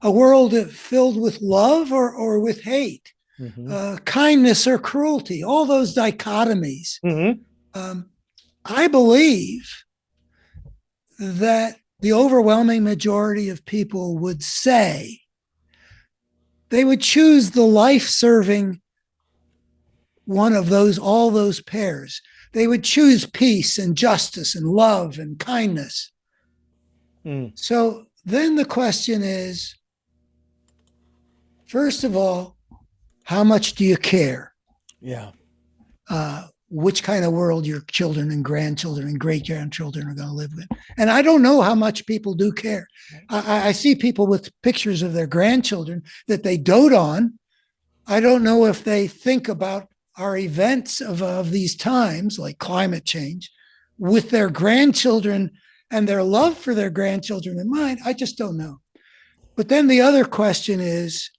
S2: A world filled with love or with hate?
S1: Hmm.
S2: Kindness or cruelty? All those dichotomies.
S1: Hmm.
S2: Um, I believe that the overwhelming majority of people would say they would choose the life-serving one of those, all those pairs. They would choose peace and justice and love and kindness.
S1: Mm.
S2: So then the question is, first of all, how much do you care?
S1: Yeah.
S2: which kind of world your children and grandchildren and great grandchildren are going to live in. And I don't know how much people do care. I see people with pictures of their grandchildren that they dote on. I don't know if they think about our events of these times, like climate change, with their grandchildren and their love for their grandchildren in mind. I just don't know. But then the other question is,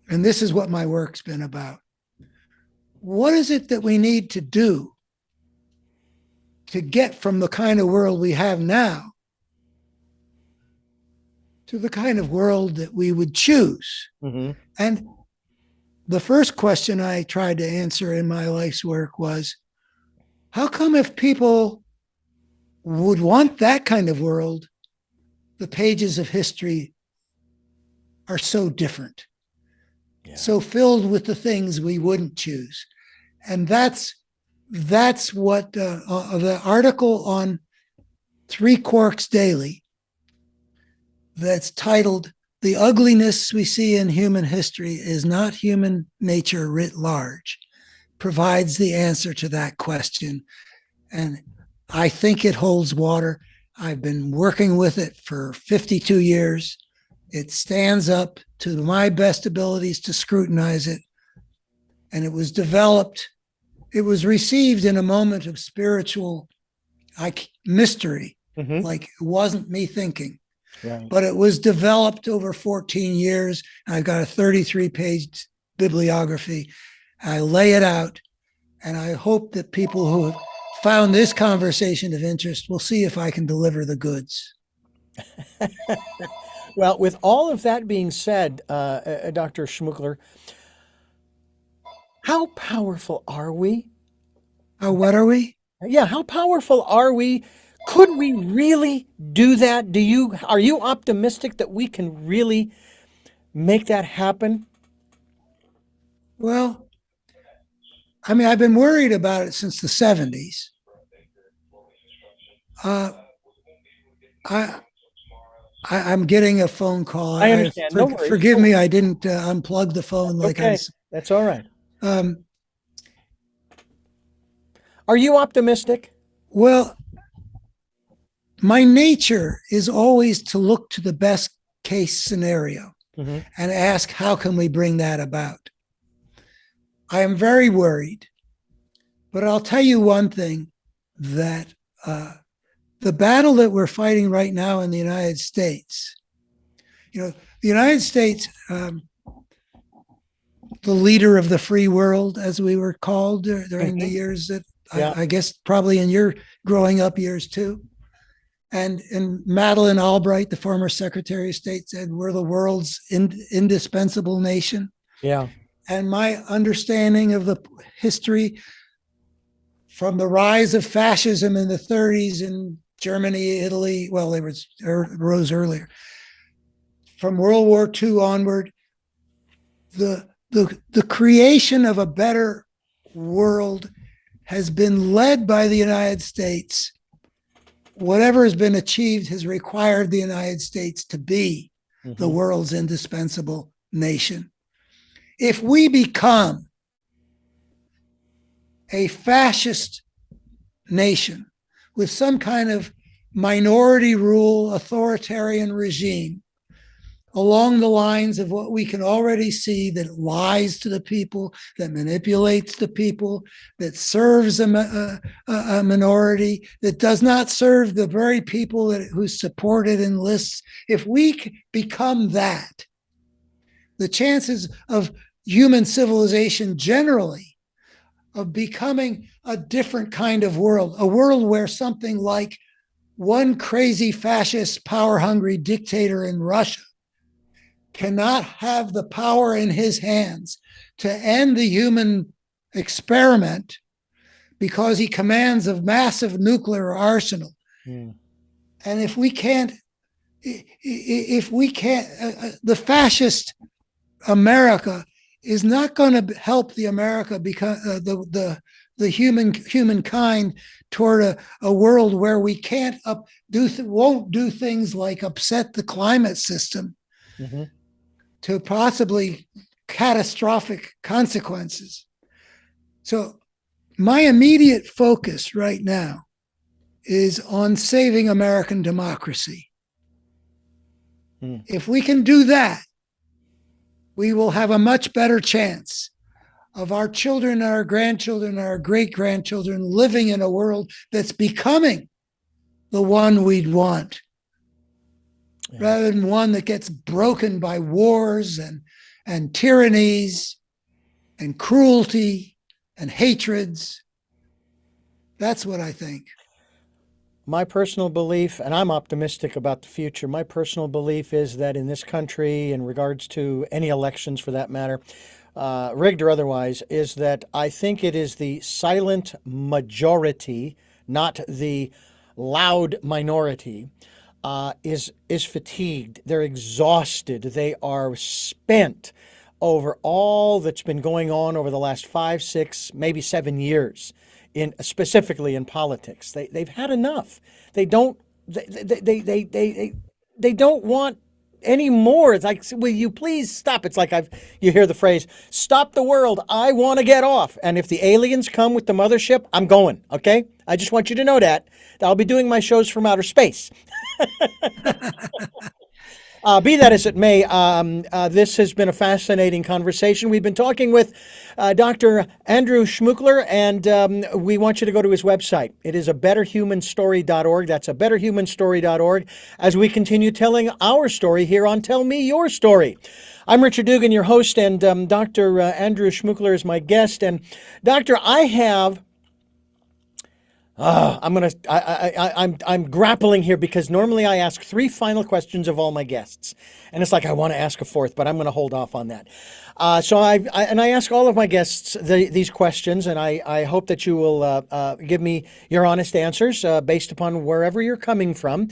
S2: and this is what my work's been about, what is it that we need to do to get from the kind of world we have now to the kind of world that we would choose?
S1: Mm-hmm.
S2: And the first question I tried to answer in my life's work was, how come if people would want that kind of world, the pages of history are so different, so filled with the things we wouldn't choose? And that's what the article on Three Quarks Daily, that's titled "The Ugliness We See in Human History Is Not Human Nature Writ Large," provides the answer to that question. And I think it holds water. I've been working with it for 52 years. It stands up to my best abilities to scrutinize it. And it was developed, it was received in a moment of spiritual mystery, like it wasn't me thinking.
S1: Right.
S2: But it was developed over 14 years. I've got a 33-page bibliography. I lay it out, and I hope that people who have found this conversation of interest will see if I can deliver the goods.
S1: Well, with all of that being said, Dr. Schmookler, how powerful are we?
S2: What are we?
S1: Yeah, how powerful are we? Could we really do that? Are you optimistic that we can really make that happen?
S2: Well, I mean, I've been worried about it since the 70s. I'm getting a phone call.
S1: I understand. No worries.
S2: Forgive me, I didn't unplug the phone like I
S1: Okay,
S2: was.
S1: that's all right. Are you optimistic?
S2: Well, my nature is always to look to the best case scenario and ask, how can we bring that about? I am very worried, but I'll tell you one thing, that the battle that we're fighting right now in the United States, the United States, the leader of the free world, as we were called during the years that I guess probably in your growing up years too. And Madeleine Albright, the former Secretary of State, said, we're the world's indispensable nation.
S1: Yeah.
S2: And my understanding of the history from the rise of fascism in the 30s in Germany, Italy, well, they rose earlier, from World War II onward, the creation of a better world has been led by the United States. Whatever has been achieved has required the United States to be the world's indispensable nation. If we become a fascist nation with some kind of minority rule, authoritarian regime, along the lines of what we can already see, that lies to the people, that manipulates the people, that serves a minority, that does not serve the very people who support it in lists. If we become that, the chances of human civilization generally, of becoming a different kind of world, a world where something like one crazy fascist, power-hungry dictator in Russia cannot have the power in his hands to end the human experiment because he commands a massive nuclear arsenal. And if we can't, the fascist America is not going to help the America because the humankind toward a world where we can't won't do things like upset the climate system to possibly catastrophic consequences. So my immediate focus right now is on saving American democracy. If we can do that, we will have a much better chance of our children, our grandchildren, our great grandchildren living in a world that's becoming the one we'd want, rather than one that gets broken by wars and tyrannies and cruelty and hatreds. That's what I think.
S1: My personal belief, and I'm optimistic about the future, my personal belief is that in this country, in regards to any elections for that matter, rigged or otherwise, is that I think it is the silent majority, not the loud minority, is fatigued. They're exhausted. They are spent over all that's been going on over the last 5, 6, maybe 7 years, in specifically in politics. They've had enough. They don't they don't want any more. It's like, will you please stop? It's like you hear the phrase, "Stop the world. I want to get off." And if the aliens come with the mothership, I'm going. Okay, I just want you to know that I'll be doing my shows from outer space. Be that as it may, this has been a fascinating conversation. We've been talking with Dr. Andrew Schmookler, and we want you to go to his website. It is abetterhumanstory.org. That's abetterhumanstory.org, as we continue telling our story here on Tell Me Your Story. I'm Richard Dugan, your host, and Dr. Andrew Schmookler is my guest. And Doctor, I have I'm grappling here because normally I ask 3 final questions of all my guests, and it's like I want to ask a 4th, but I'm going to hold off on that. So I ask all of my guests these questions, and I hope that you will give me your honest answers based upon wherever you're coming from.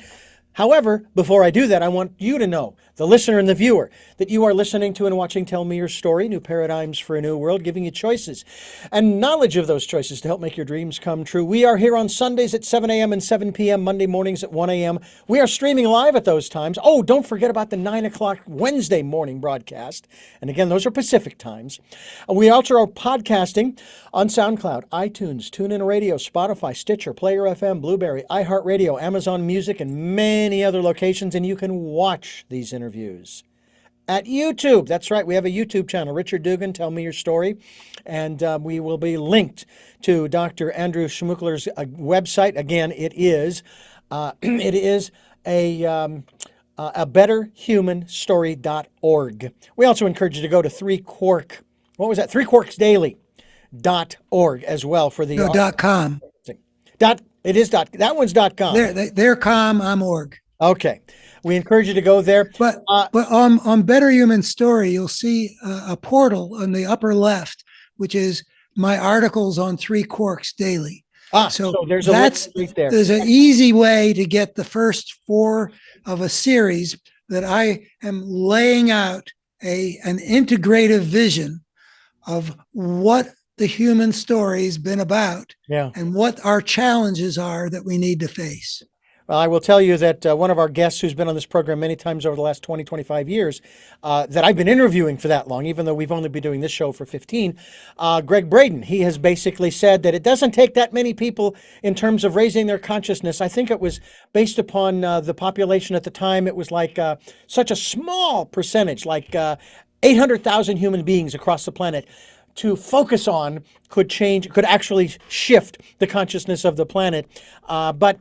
S1: However, before I do that, I want you to know, the listener and the viewer, that you are listening to and watching Tell Me Your Story, New Paradigms for a New World, giving you choices and knowledge of those choices to help make your dreams come true. We are here on Sundays at 7 a.m. and 7 p.m., Monday mornings at 1 a.m. We are streaming live at those times. Oh, don't forget about the 9 o'clock Wednesday morning broadcast. And again, those are Pacific times. We also are podcasting on SoundCloud, iTunes, TuneIn Radio, Spotify, Stitcher, Player FM, Blueberry, iHeartRadio, Amazon Music, and many other locations. And you can watch these interviews at YouTube. That's right. We have a YouTube channel, Richard Dugan, Tell Me Your Story. And we will be linked to Dr. Andrew Schmookler's website. Again, it is a betterhumanstory.org. We also encourage you to go to 3quarksdaily.org as well for the
S2: .com.
S1: It is that one's .com.
S2: They're com, I'm org.
S1: Okay. We encourage you to go there.
S2: But on Better Human Story, you'll see a portal on the upper left, which is my articles on 3 Quarks Daily.
S1: So there's a link right there.
S2: There's an easy way to get the first 4 of a series that I am laying out an integrative vision of what the human story has been about, and what our challenges are that we need to face.
S1: Well, I will tell you that one of our guests who's been on this program many times over the last 20, 25 years, that I've been interviewing for that long, even though we've only been doing this show for 15, Greg Braden, he has basically said that it doesn't take that many people in terms of raising their consciousness. I think it was based upon the population at the time. It was like such a small percentage, like 800,000 human beings across the planet to focus on could actually shift the consciousness of the planet. But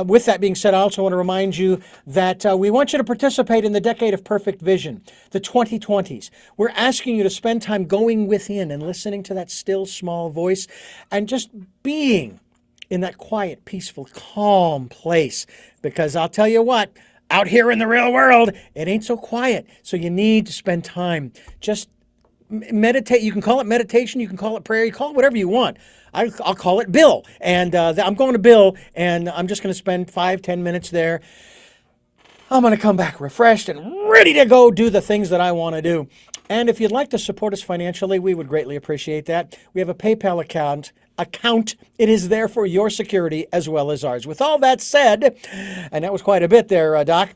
S1: with that being said, I also want to remind you that we want you to participate in the Decade of Perfect Vision, the 2020s. We're asking you to spend time going within and listening to that still small voice and just being in that quiet, peaceful, calm place. Because I'll tell you what, out here in the real world, it ain't so quiet. So you need to spend time just meditate. You can call it meditation, you can call it prayer, you call it whatever you want. I'll call it Bill. And I'm going to Bill, and I'm just going to spend 5-10 minutes there. I'm going to come back refreshed and ready to go do the things that I want to do. And if you'd like to support us financially, we would greatly appreciate that. We have a PayPal account. It is there for your security as well as ours. With all that said, and that was quite a bit there, Doc,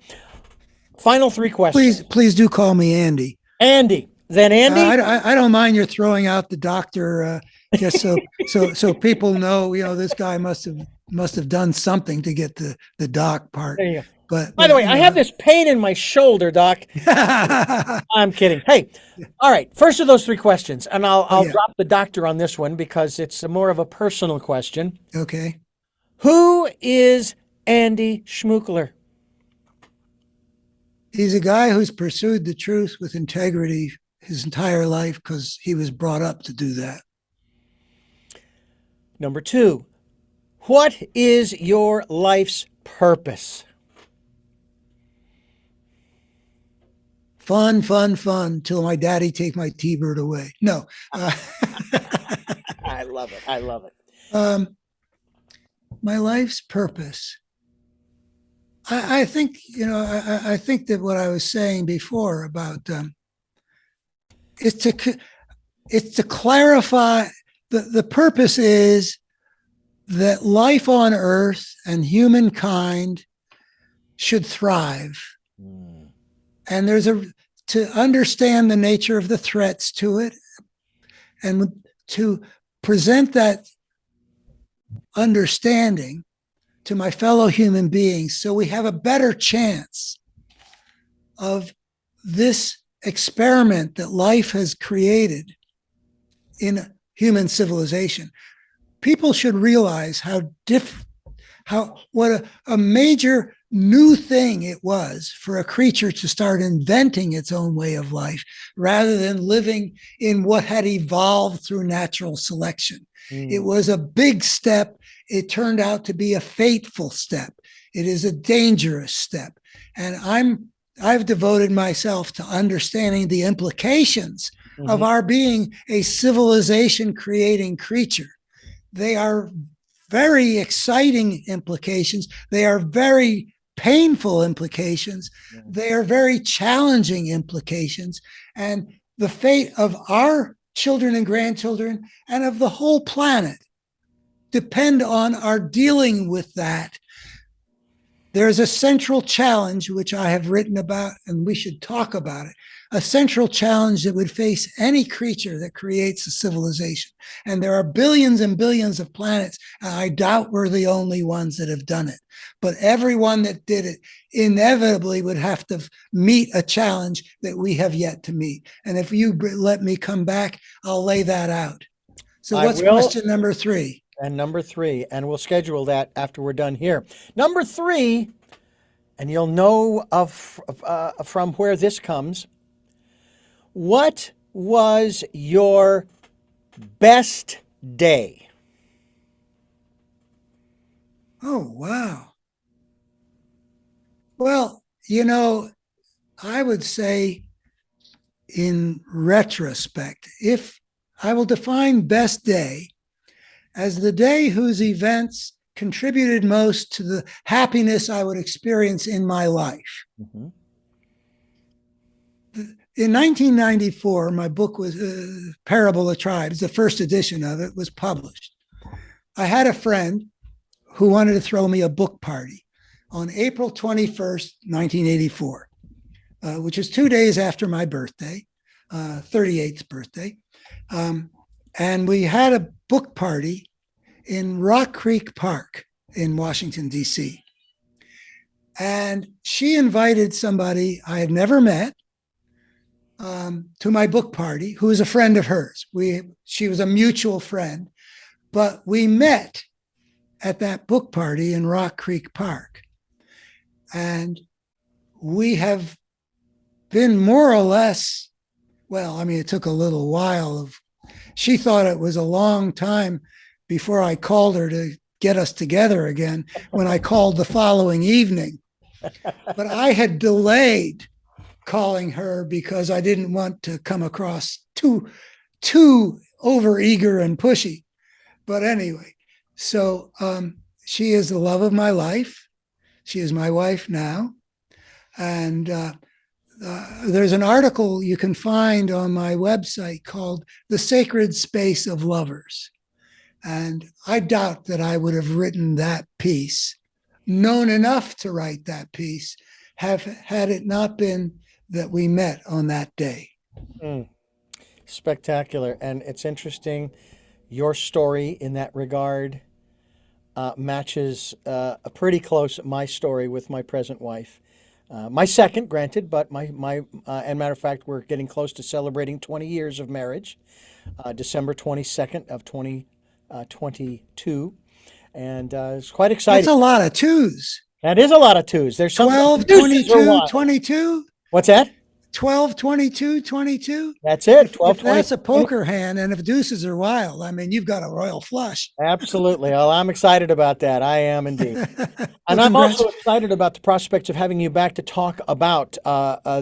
S1: final 3 questions.
S2: Please do call me Andy.
S1: Andy. Then Andy,
S2: I don't mind your throwing out the doctor, just so people know, this guy must have done something to get the doc part.
S1: there you go.
S2: But
S1: By the
S2: but
S1: way, I have this pain in my shoulder, Doc. I'm kidding. Hey, all right. First of those three questions, and I'll
S2: yeah,
S1: drop the doctor on this one because it's more of a personal question.
S2: okay.
S1: Who is Andy Schmookler?
S2: He's a guy who's pursued the truth with integrity his entire life because he was brought up to do that.
S1: Number two, what is your life's purpose?
S2: Fun, fun, fun till my daddy take my T-bird away. No.
S1: I love it. I love it.
S2: My life's purpose. I think, I think that what I was saying before about is to clarify the purpose is that life on Earth and humankind should thrive. And to understand the nature of the threats to it and to present that understanding to my fellow human beings so we have a better chance of this experiment that life has created in human civilization. People should realize what a major new thing it was for a creature to start inventing its own way of life rather than living in what had evolved through natural selection. It was a big step. It turned out to be a fateful step. It is a dangerous step. And I've devoted myself to understanding the implications of our being a civilization creating creature. They are very exciting implications. They are very painful implications. They are very challenging implications. And the fate of our children and grandchildren and of the whole planet depend on our dealing with that. There's a central challenge, which I have written about, and we should talk about it. A central challenge that would face any creature that creates a civilization. And there are billions and billions of planets, and I doubt we're the only ones that have done it. But everyone that did it inevitably would have to meet a challenge that we have yet to meet. And if you let me come back, I'll lay that out. So what's question number three?
S1: And number three, and we'll schedule that after we're done here. Number three, and you'll know from where this comes. What was your best day?
S2: Oh, wow. Well, I would say in retrospect, if I will define best day as the day whose events contributed most to the happiness I would experience in my life. In 1994, my book was Parable of Tribes. The first edition of it was published. I had a friend who wanted to throw me a book party on April 21st, 1984, which is 2 days after my birthday, 38th birthday. And we had a book party in Rock Creek Park in Washington, D.C. And she invited somebody I had never met to my book party, who was a friend of hers. She was a mutual friend, but we met at that book party in Rock Creek Park. And we have been more or less, it took a little while. She thought it was a long time before I called her to get us together again when I called the following evening. But I had delayed calling her because I didn't want to come across too overeager and pushy. But anyway, so she is the love of my life. She is my wife now. And there's an article you can find on my website called The Sacred Space of Lovers. And I doubt that I would have written that piece, known enough to write that piece, had it not been that we met on that day.
S1: Spectacular. And it's interesting. Your story in that regard matches pretty close my story with my present wife. My second, granted, but and matter of fact, we're getting close to celebrating 20 years of marriage, December 22nd of 2022. And it's quite
S2: That's
S1: exciting.
S2: a lot of twos.
S1: That is a lot of twos. There's some
S2: 12,
S1: deuces are
S2: 22,
S1: wild.
S2: 22.
S1: What's that?
S2: 12, 22, 22.
S1: That's it.
S2: If,
S1: 12,
S2: if
S1: 20.
S2: that's a poker hand and if deuces are wild, I mean, you've got a royal flush.
S1: Absolutely. Well, I'm excited about that. I am indeed.
S2: Well,
S1: And I'm
S2: congrats.
S1: also excited about the prospects of having you back to talk about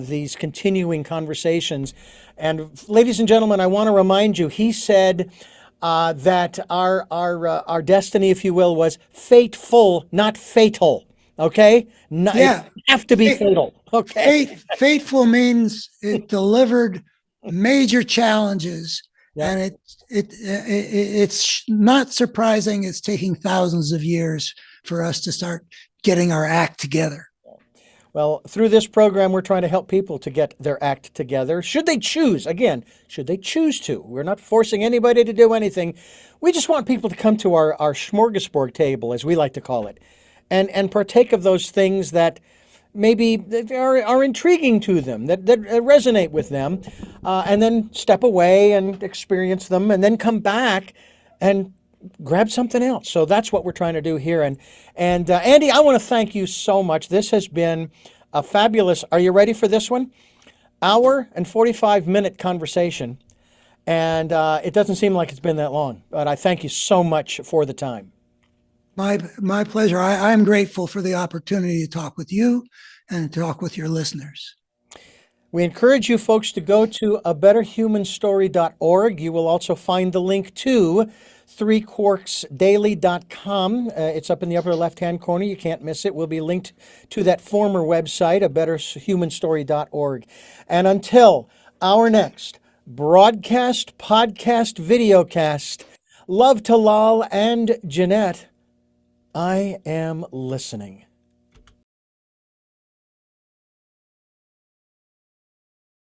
S1: these continuing conversations. And ladies and gentlemen, I want to remind you, he said that our destiny, if you will, was fateful, not fatal. Okay? No, it
S2: Yeah.
S1: doesn't have to be
S2: Fate,
S1: fatal. Okay?
S2: fateful means it delivered major challenges.
S1: Yeah.
S2: And it's not surprising it's taking thousands of years for us to start getting our act together.
S1: Well, through this program, we're trying to help people to get their act together. Should they choose, again, should they choose to? We're not forcing anybody to do anything. We just want people to come to our smorgasbord table, as we like to call it, and partake of those things that maybe that are intriguing to them, that resonate with them, and then step away and experience them, and then come back and grab something else. So that's what we're trying to do here. And Andy, I want to thank you so much. This has been a fabulous. Are you ready for this one? Hour and 45-minute conversation, and it doesn't seem like it's been that long. But I thank you so much for the time.
S2: My pleasure. I'm grateful for the opportunity to talk with you and talk with your listeners.
S1: We encourage you folks to go to abetterhumanstory.org. You will also find the link to threequarksdaily.com. It's up in the upper left-hand corner. You can't miss it. We'll be linked to that former website, abetterhumanstory.org. And until our next broadcast, podcast, videocast, love to Lal and Jeanette, I am listening.